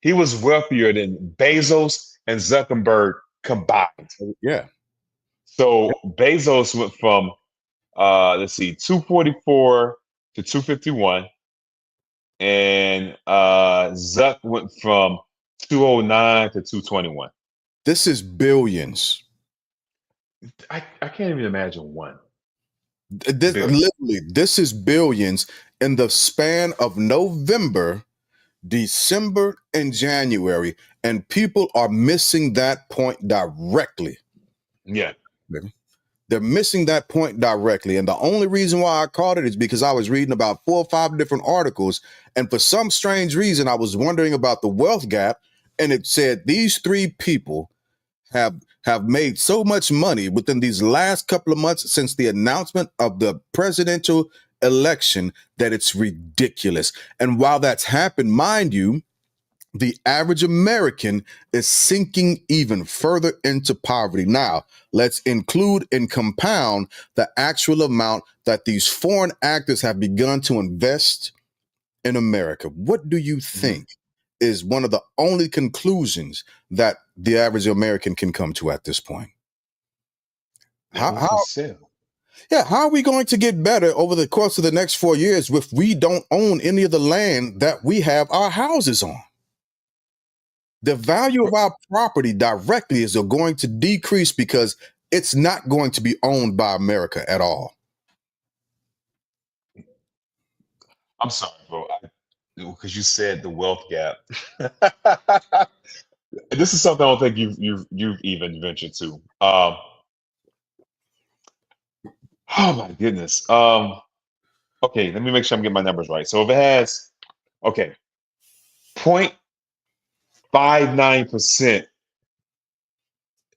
he was wealthier than Bezos and Zuckerberg combined. yeah. So Bezos went from let's see, 244 to 251, and Zuck went from 209 to 221. This is billions. I can't even imagine one This, billion. literally, this is billions in the span of November, December, and January, and people are missing that point directly. Yeah. They're missing that point directly. And the only reason why I caught it is because I was reading about 4 or 5 different articles. And for some strange reason, I was wondering about the wealth gap. And it said these 3 people have made so much money within these last couple of months since the announcement of the presidential election that it's ridiculous. And while that's happened, mind you, the average American is sinking even further into poverty. Now, let's include and compound the actual amount that these foreign actors have begun to invest in America. What do you think is one of the only conclusions that the average American can come to at this point? That we can sell. How are we going to get better over the course of the next 4 years if we don't own any of the land that we have our houses on? The value of our property directly is going to decrease because it's not going to be owned by America at all. I'm sorry, bro, because you said the wealth gap. This is something I don't think you've even ventured to. Oh my goodness. Okay, let me make sure I'm getting my numbers right. So if it has, okay, 0.59%,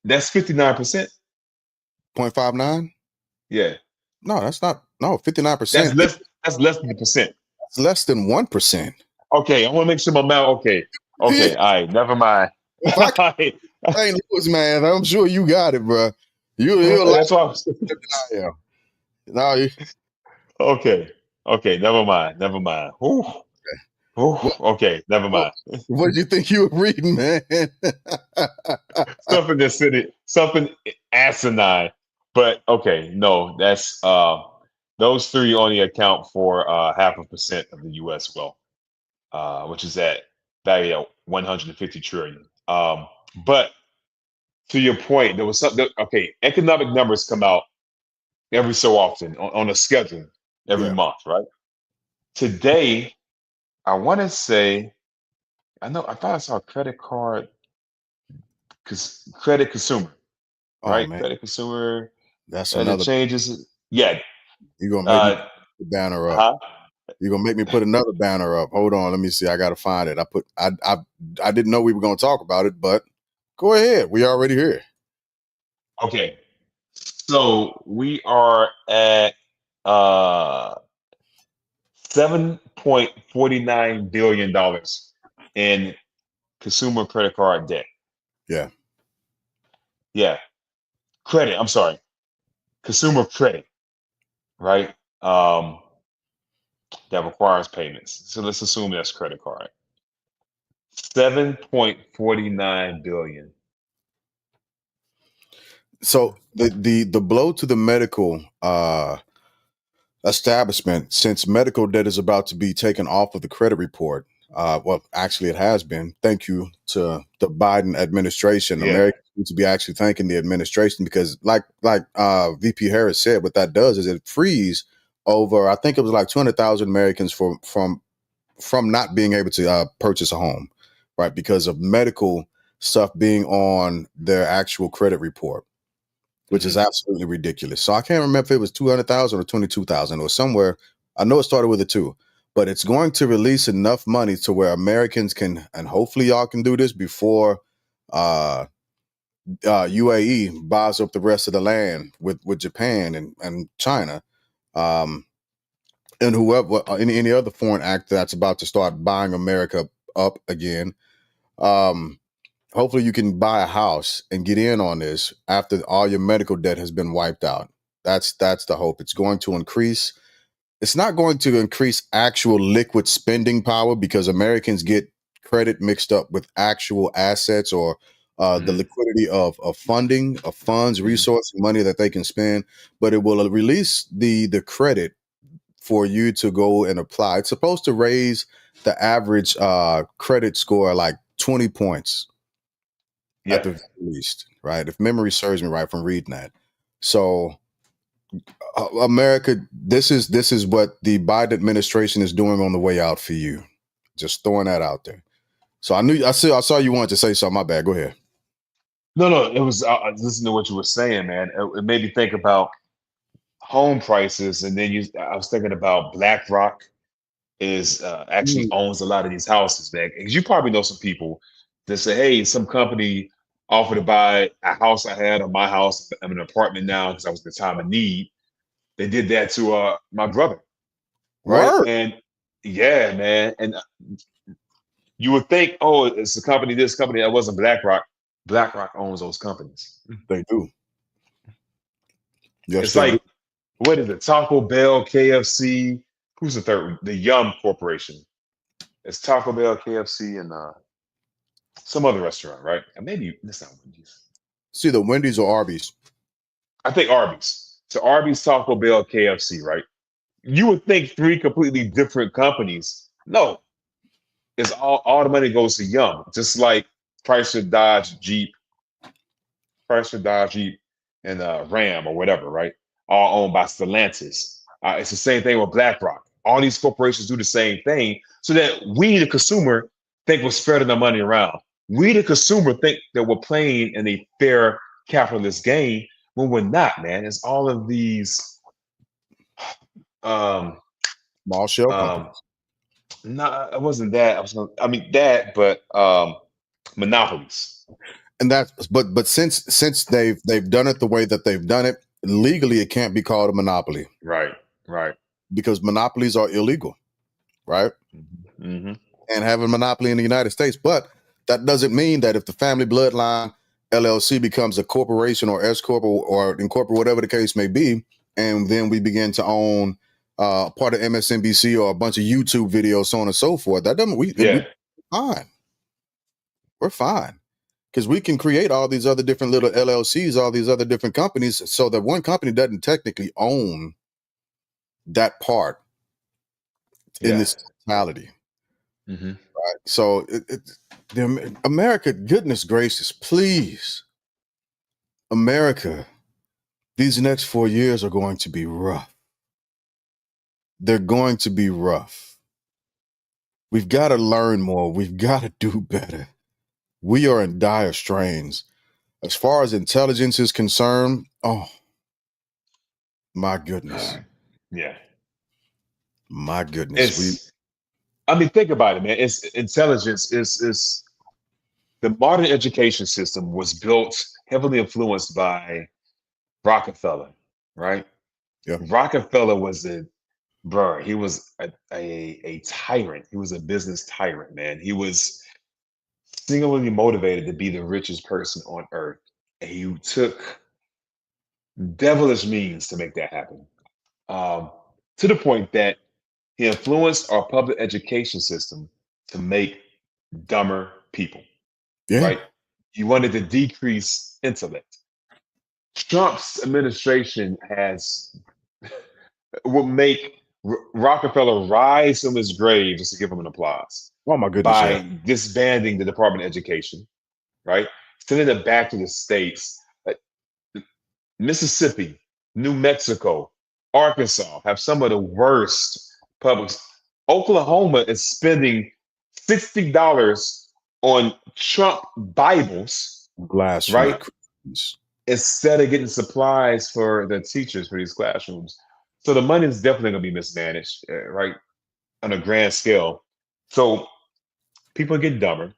that's 59%. 0.59? Yeah, No, that's not. No, 59%. that's less than the percent. It's less than 1%. Okay, I want to make sure my math. Okay, okay, all right, never mind. If I All can right. St. Louis, man, I'm sure you got it, bro. You're like That's why I was, I am. No, okay. Okay, never mind. Never mind. Ooh, ooh, what, okay, never what, mind. what did you think you were reading, man? Something that said something asinine. But okay, no, that's those 3 only account for 0.5% of the US wealth, which is at value at 150 trillion. But to your point, there was something. Okay, economic numbers come out every so often on a schedule every Yeah. month, right? Today, I want to say, I know, I thought I saw a credit card, because credit consumer, Oh right? man, Credit consumer, that's the another. changes. Yeah. You're gonna make me Uh, put the banner up. huh. You're gonna make me put another banner up. Hold on, let me see. I gotta find it. I didn't know we were gonna talk about it, but go ahead. We already here. Okay. So we are at $7.49 billion in consumer credit card debt. Yeah. Yeah. Credit, I'm sorry. Consumer credit, right? That requires payments. So let's assume that's credit card. 7.49 billion. So the blow to the medical establishment, since medical debt is about to be taken off of the credit report. Well, actually, it has been. Thank you to the Biden administration. Yeah. Americans need to be actually thanking the administration because, like VP Harris said, what that does is it frees over. I think it was like 200,000 Americans from not being able to purchase a home, right, because of medical stuff being on their actual credit report, which is absolutely ridiculous. So I can't remember if it was 200,000 or 22,000 or somewhere. I know it started with a 2, but it's going to release enough money to where Americans can, and hopefully y'all can do this before UAE buys up the rest of the land with Japan and China. Um, and whoever any other foreign actor that's about to start buying America up again. Um, Hopefully you can buy a house and get in on this after all your medical debt has been wiped out. That's the hope. It's going to increase. It's not going to increase actual liquid spending power because Americans get credit mixed up with actual assets or the Hmm. liquidity of funding, of funds, Hmm. resources, money that they can spend. But it will release the credit for you to go and apply. It's supposed to raise the average credit score like 20 points at Yeah. the very least, right? If memory serves me right from reading that. So America, this is what the Biden administration is doing on the way out for you. Just throwing that out there. So I saw you wanted to say something. My bad. Go ahead. No, no, it was listening to what you were saying, man. It made me think about home prices, and then I was thinking about BlackRock is actually Mm. owns a lot of these houses, man. Because you probably know some people that say, "Hey, some company offered to buy a house I had or my house. I'm in an apartment now because I was in the time of need." They did that to my brother, right? Word. And yeah, man. And you would think, oh, it's a company, this company that wasn't BlackRock. BlackRock owns those companies. They do. Yes, It's they do. like, what is it? Taco Bell, KFC. Who's the third one? The Yum Corporation. It's Taco Bell, KFC, and some other restaurant, right? And maybe it's not Wendy's. See the Wendy's or Arby's. I think Arby's. So Arby's, Taco Bell, KFC, right? You would think three completely different companies. No, it's all the money goes to Yum. Just like Chrysler, Dodge, Jeep, Chrysler, Dodge, Jeep, and Ram or whatever, right? All owned by Stellantis. It's the same thing with BlackRock. All these corporations do the same thing so that we, the consumer, think we're spreading the money around. We, the consumer, think that we're playing in a fair capitalist game when we're not, man. It's all of these, um, Small shell um, companies. no, it wasn't that. I mean, that, but monopolies. And that's but since they've done it the way that they've done it, legally it can't be called a monopoly Right, right. because monopolies are illegal, right? Hmm. And have a monopoly in the United States. But that doesn't mean that if the family bloodline LLC becomes a corporation or S corp or incorporate, whatever the case may be, and then we begin to own part of MSNBC or a bunch of YouTube videos, so on and so forth. That doesn't we Yeah, fine. We're fine because we can create all these other different little LLCs, all these other different companies, so that one company doesn't technically own that part in yeah. this totality. Hmm. So America, goodness gracious, please, America, these next 4 years are going to be rough. They're going to be rough. We've got to learn more. We've got to do better. We are in dire strains. As far as intelligence is concerned, oh my goodness. Yeah. My goodness. We It's I mean, think about it, man. It's intelligence is the modern education system was built heavily influenced by Rockefeller, right? yeah, Rockefeller was he was a tyrant. He was a business tyrant, man. He was singularly motivated to be the richest person on earth. And he took devilish means to make that happen. Um, to the point that he influenced our public education system to make dumber people, yeah. right? He wanted to decrease intellect. Trump's administration has will make Rockefeller rise from his grave just to give him an applause Oh my goodness, yeah. by disbanding the Department of Education, right? Sending it back to the states. Like, Mississippi, New Mexico, Arkansas have some of the worst public. Oklahoma is spending $60 on Trump Bibles, Blasphemy. right? Christians. Instead of getting supplies for the teachers for these classrooms. So the money is definitely going to be mismanaged, right? On a grand scale. So people get dumber.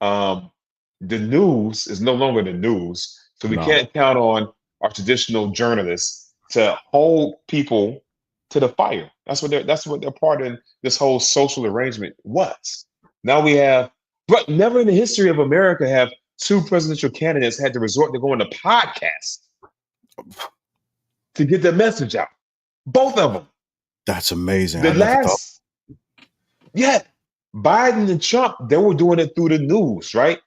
Um, the news is no longer the news. So we No. can't count on our traditional journalists to hold people. to the fire. That's what they're part of this whole social arrangement was. Now we have, but never in the history of America have two presidential candidates had to resort to going to podcasts to get their message out. Both of them. That's amazing. The I never thought. last, yeah, Biden and Trump, they were doing it through the news, right?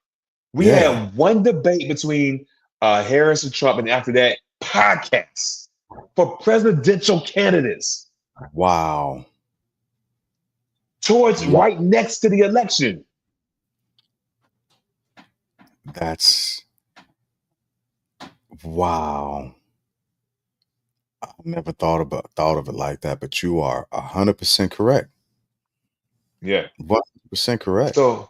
We Yeah. had one debate between Harris and Trump, and after that, podcasts for presidential candidates Wow. towards Wow. right next to the election. That's wow. I never thought of it like that, but you are 100% correct. Yeah. 100% correct. So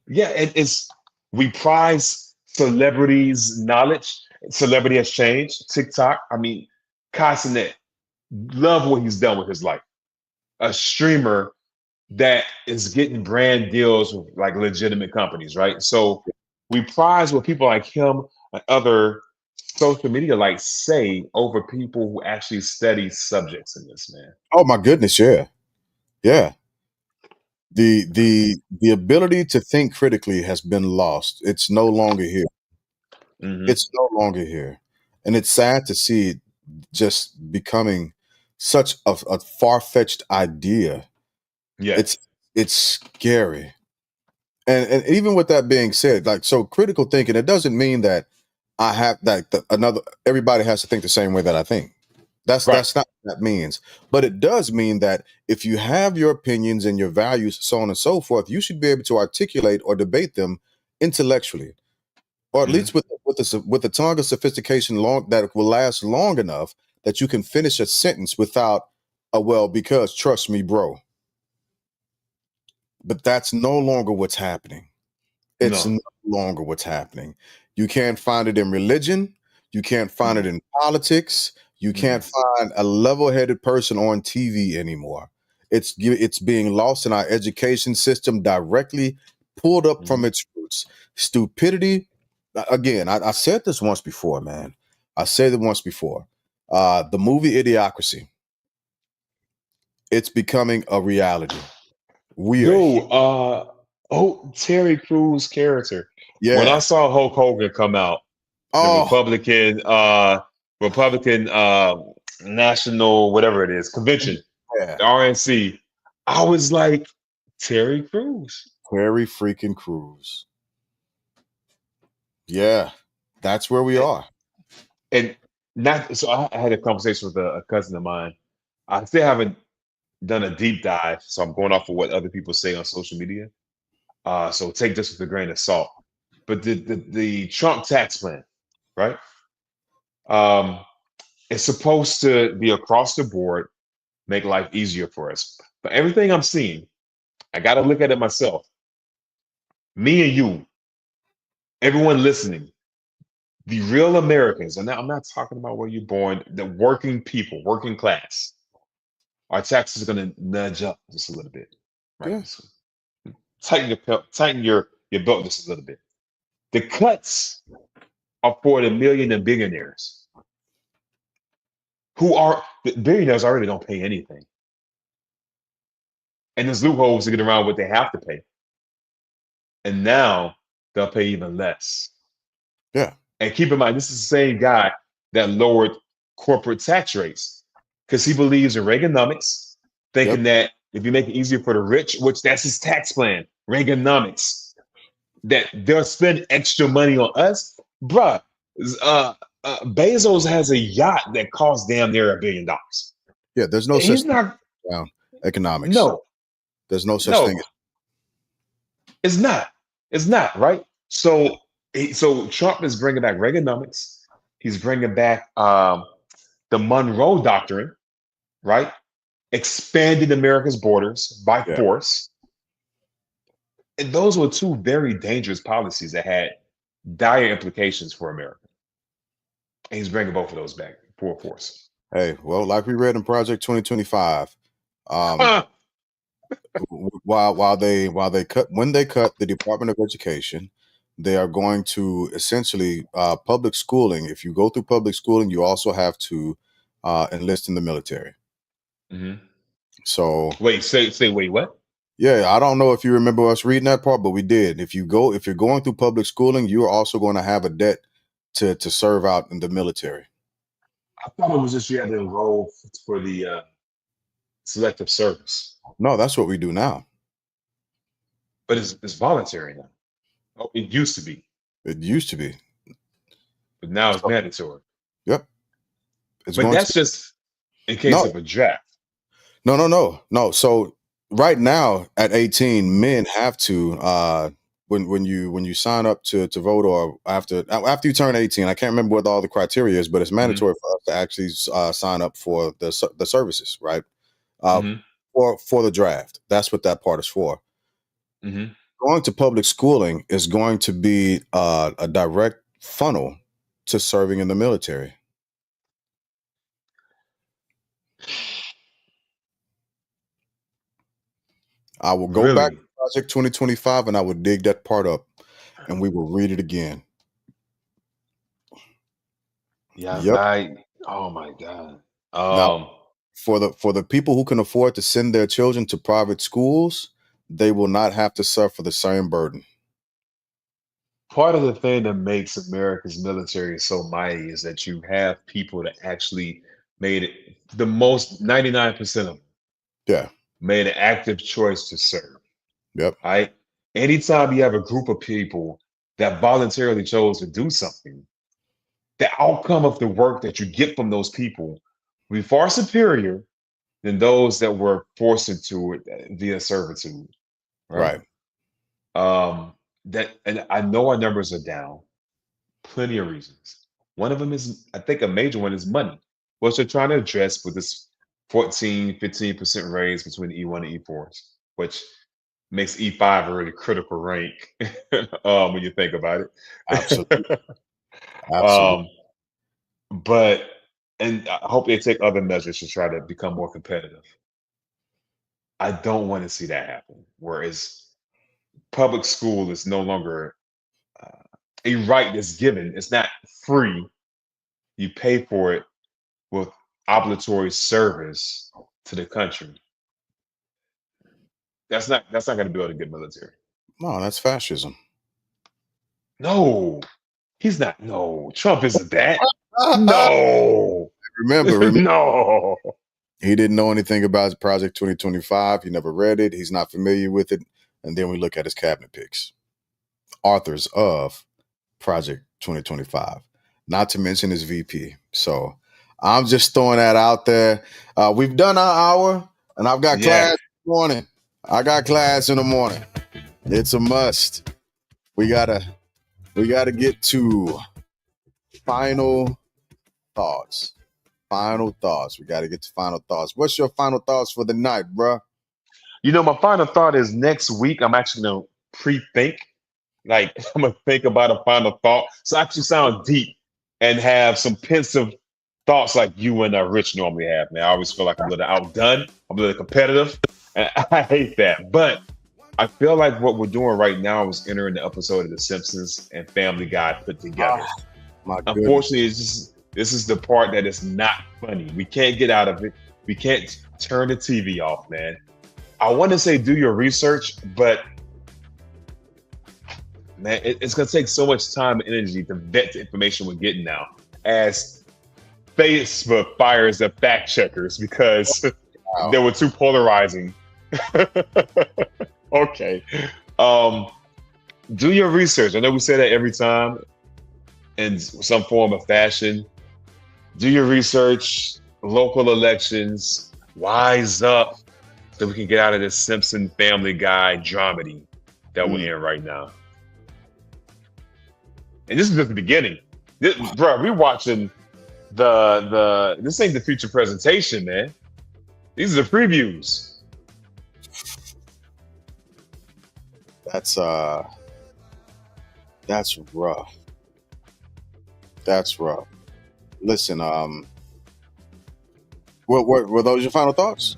yeah, it's we prize celebrities' knowledge. Celebrity has changed. TikTok, I mean, Casanet, love what he's done with his life. A streamer that is getting brand deals with like legitimate companies, right? So we prize what people like him and other social media like say over people who actually study subjects in this, man. Oh my goodness, yeah. Yeah. The ability to think critically has been lost. It's no longer here. Hmm. It's no longer here. And it's sad to see it just becoming such a far-fetched idea. Yeah. It's scary. And even with that being said, like, so critical thinking, it doesn't mean that I have that another everybody has to think the same way that I think. That's Right. that's not what that means. But it does mean that if you have your opinions and your values, so on and so forth, you should be able to articulate or debate them intellectually, or at Hmm. least with a tongue of sophistication long that will last long enough that you can finish a sentence without a well, because trust me, bro. But that's no longer what's happening. It's No. no longer what's happening. You can't find it in religion. You can't find it Mm. in politics. You can't Mm. find a level-headed person on TV anymore. It's being lost in our education system, directly pulled up from Mhm. its roots. Stupidity. Again, I said this once before, man. I said it once before. The movie Idiocracy. It's becoming a reality. We are here. Yo, Terry Crews character. When I Yeah. saw Hulk Hogan come out, the Oh, Republican National whatever it is convention, yeah. the RNC, I was like, Terry Crews. Terry freaking Crews. Yeah, that's where we And, are. and not so I had a conversation with a cousin of mine. I still haven't done a deep dive, so I'm going off of what other people say on social media. So take this with a grain of salt. But the Trump tax plan, right? Um, it's supposed to be across the board, make life easier for us. But everything I'm seeing, I got to look at it myself. Me and you, everyone listening, the real Americans, and now I'm not talking about where you're born, the working people, working class, our taxes are going to nudge up just a little bit, right? Yeah. So tighten your belt just a little bit. The cuts are for the million and billionaires who are the billionaires already don't pay anything. And there's loopholes to get around what they have to pay. And now they'll pay even less. Yeah. And keep in mind, this is the same guy that lowered corporate tax rates because he believes in Reaganomics, Yep. thinking that if you make it easier for the rich, which that's his tax plan, Reaganomics, that they'll spend extra money on us. Bruh, uh, Bezos has a yacht that costs damn near $1 billion. Yeah. There's no such He's thing not, as economics. no, There's no such thing. no, it's not. It's not, right? So Trump is bringing back Reaganomics. He's bringing back the Monroe Doctrine, right? Expanding America's borders by Yeah. force. And those were two very dangerous policies that had dire implications for America. And he's bringing both of those back full force. Hey, well, like we read in Project 2025, Huh. while they cut when they cut the Department of Education, they are going to essentially public schooling. If you go through public schooling, you also have to enlist in the military. Hmm. So Wait, say, wait, what? yeah, I don't know if you remember us reading that part, but we did. If you're going through public schooling, you are also going to have a debt to serve out in the military. I thought it was just you had to enroll for the selective service, No, that's what we do now. but it's voluntary now. Oh, it used to be, It used to be. but now it's So, mandatory. yep, it's But going to that's just in case no, of a draft. no. So right now at 18, men have to when you sign up to vote or after you turn 18. I can't remember what all the criteria is, but it's Hmm. mandatory for us to actually sign up for the services, right? Uh, Hmm. for the draft. That's what that part is for. Hmm. Going to public schooling is going to be a direct funnel to serving in the military. I will go back Really? to Project 2025 and I will dig that part up and we will read it again. Yeah, Yep. oh my God. Now, Um, for the people who can afford to send their children to private schools, they will not have to suffer the same burden. Part of the thing that makes America's military so mighty is that you have people that actually made it the most 99% of them Yeah. made an active choice to serve. Yep. Right? Anytime you have a group of people that voluntarily chose to do something, the outcome of the work that you get from those people will be far superior than those that were forced into it via servitude. Right? Right. Um, that and I know our numbers are down. Plenty of reasons. One of them is, I think a major one is money. What they're trying to address with this 14, 15% raise between E1 and E4s, which makes E5 a really critical rank when you think about Absolutely. it. Absolutely. um, but, and I hope they take other measures to try to become more competitive. I don't want to see that happen. Whereas public school is no longer uh, a right that's given, it's not free. You pay for it with obligatory service to the country. That's not going to build a good military. No, that's fascism. No, he's not. No, Trump isn't that. No, Remember, no. he didn't know anything about Project 2025. He never read it. He's not familiar with it. And then we look at his cabinet picks, authors of Project 2025, not to mention his VP. So I'm just throwing that out there. We've done our hour, and I've got Yeah. class in the morning. I got class in the morning. It's a must. We gotta get to final thoughts. Final thoughts. We gotta get to final thoughts. What's your final thoughts for the night, bruh? My final thought is next week I'm actually going to pre-think. Like I'm going to think about a final thought. So actually sound deep and have some pensive thoughts like you and Rich normally have. Man, I always feel like I'm a little outdone. I'm a little competitive, and I hate that. But I feel like what we're doing right now is entering the episode of The Simpsons and Family Guy put together. Ah, my goodness. Unfortunately, this is the part that is not funny. We can't get out of it. We can't turn the TV off, man. I want to say do your research, but man, it's going to take so much time and energy to vet the information we're getting now as Facebook fires the fact checkers because Wow. they were too polarizing. Okay. Do your research. I know we say that every time in some form of fashion. Do your research, local elections, wise up so we can get out of this Simpson Family Guy dramedy that we're in right now. And this is just the beginning. Bro, we're watching this ain't the feature presentation, man. These are the previews. That's rough. That's rough. Listen, were those your final thoughts?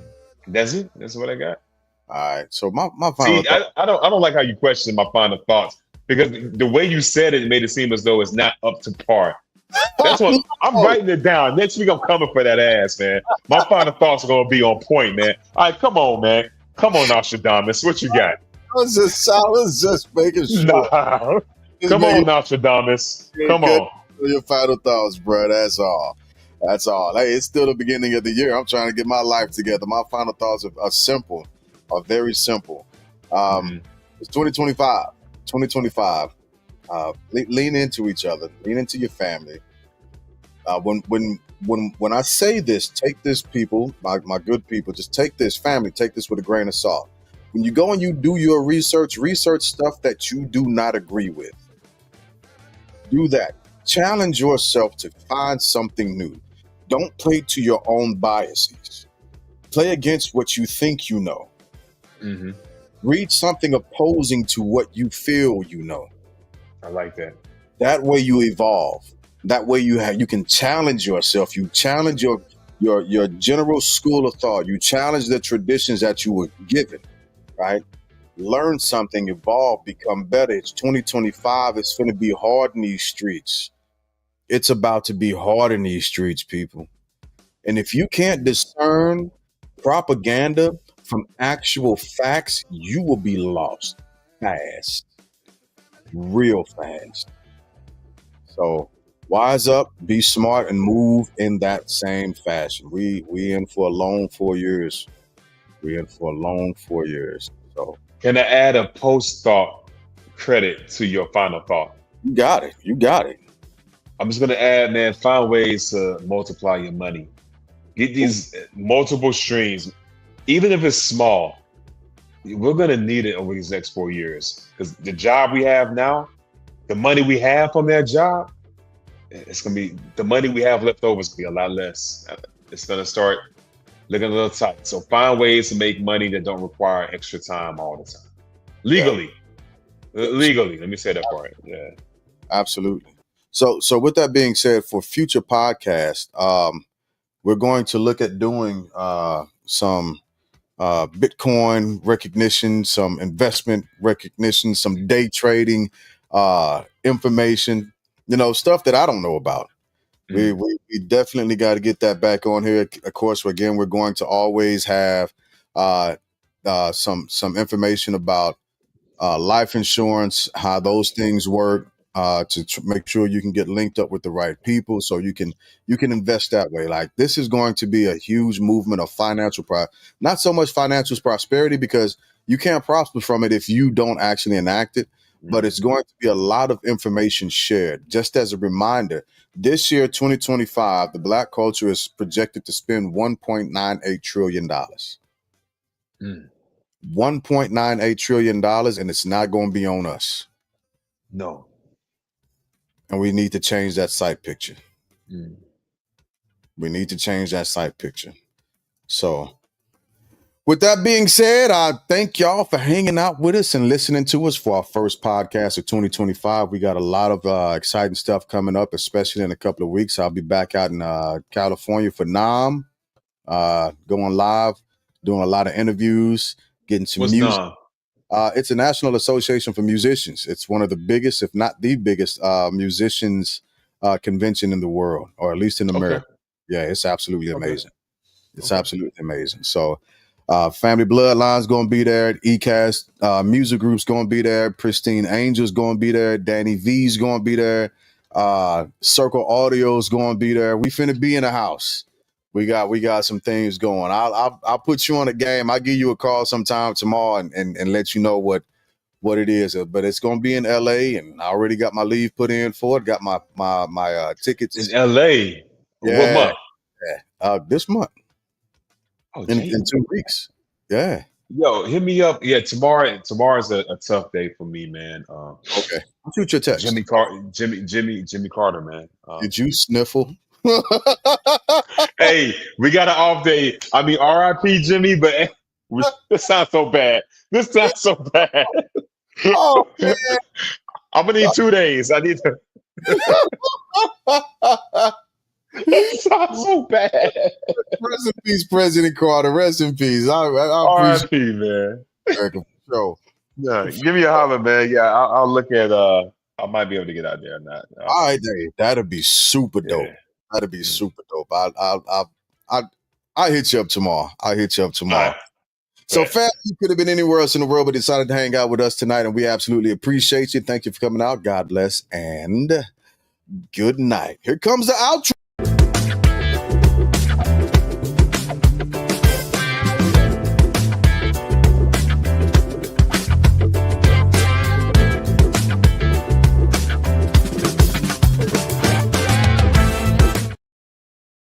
That's it. That's what I got. All right. So my final See, I don't like how you question my final thoughts because the way you said it made it seem as though it's not up to par. That's what I'm writing it down. Next week I'm coming for that ass, man. My final thoughts are gonna be on point, man. All right, come on, man. Come on, Nostradamus. What you got? I was just making sure. Nah. Just Come making on, Nostradamus. sure Come good on. for your final thoughts, bro. That's all. That's all. Hey, it's still the beginning of the year. I'm trying to get my life together. My final thoughts are simple, are very simple. Mhm. It's 2025. 2025. Lean into each other. Lean into your family. When I say this, take this, people, my good people. Just take this, family. Take this with a grain of salt. When you go and you do your research stuff that you do not agree with. Do that. Challenge yourself to find something new. Don't play to your own biases. Play against what you think you know. Mhm. Read something opposing to what you feel you know. I like that. That way you evolve. That way you can challenge yourself. You challenge your general school of thought. You challenge the traditions that you were given, right? Learn something, evolve, become better. It's 2025. It's going to be hard in these streets. It's about to be hard in these streets, people. And if you can't discern propaganda from actual facts, you will be lost fast, real fast. So wise up, be smart, and move in that same fashion. We in for a long 4 years. We in for a long 4 years. So Can I add a post thought credit to your final thought? you got it. You got it. I'm just gonna add, man, find ways to multiply your money. Get these multiple streams, even if it's small. We're gonna need it over these next 4 years because the job we have now, the money we have from that job, it's gonna be the money we have left over is gonna be a lot less. It's gonna start looking a little tight. So find ways to make money that don't require extra time all the time. Legally, legally. Let me say that part. Yeah. Absolutely. So with that being said, for future podcasts, we're going to look at doing some Bitcoin recognition, some investment recognition, some day trading information, stuff that I don't know about. Mhm. We definitely got to get that back on here. Of course, again, we're going to always have some information about life insurance, how those things work, to make sure you can get linked up with the right people, so you can invest that way. Like, this is going to be a huge movement of not so much financial prosperity, because you can't prosper from it if you don't actually enact it. But it's going to be a lot of information shared. Just as a reminder, this year, 2025, the Black culture is projected to spend $1.98 trillion. Mm. $1.98 trillion, and it's not going to be on us. No. And we need to change that sight picture. Mm. We need to change that sight picture. So, with that being said, I thank y'all for hanging out with us and listening to us for our first podcast of 2025. We got a lot of exciting stuff coming up, especially in a couple of weeks. I'll be back out in California for NAM, going live, doing a lot of interviews, getting some What's music. done? It's a National Association for Musicians. It's one of the biggest, if not the biggest, musicians convention in the world, or at least in Okay. America. Yeah, it's absolutely Okay. amazing. It's Okay. absolutely amazing. So, Family Bloodline's going to be there. ECAST Music Group's going to be there. Pristine Angel's going to be there. Danny V's going to be there. Circle Audio's going to be there. We finna be in the house. We got some things going. I'll put you on a game. I'll give you a call sometime tomorrow and let you know what it is. But it's gonna be in LA, and I already got my leave put in for it. Got my tickets. In LA. What Yeah, month? this month Oh, in damn. 2 weeks. Yeah. Yo, hit me up. Yeah, tomorrow's a tough day for me, man. Okay. I'll shoot your text. Jimmy Carter, man. Did you sniffle? Hey, we got an off day. I mean, RIP Jimmy, but this sounds so bad. This sounds so bad. Oh man. I'm gonna need 2 days. I need to. This sounds so bad. Rest in peace, President Carter. Rest in peace. I appreciate RIP, man. America for sure. Yeah, give me a holler, man. Yeah, I'll look at I might be able to get out there or not. All right, that'd be super dope. Yeah. That'd be super dope. I'll hit you up tomorrow. All right. So, Bet. fam, you could have been anywhere else in the world, but decided to hang out with us tonight, and we absolutely appreciate you. Thank you for coming out. God bless, and good night. Here comes the outro.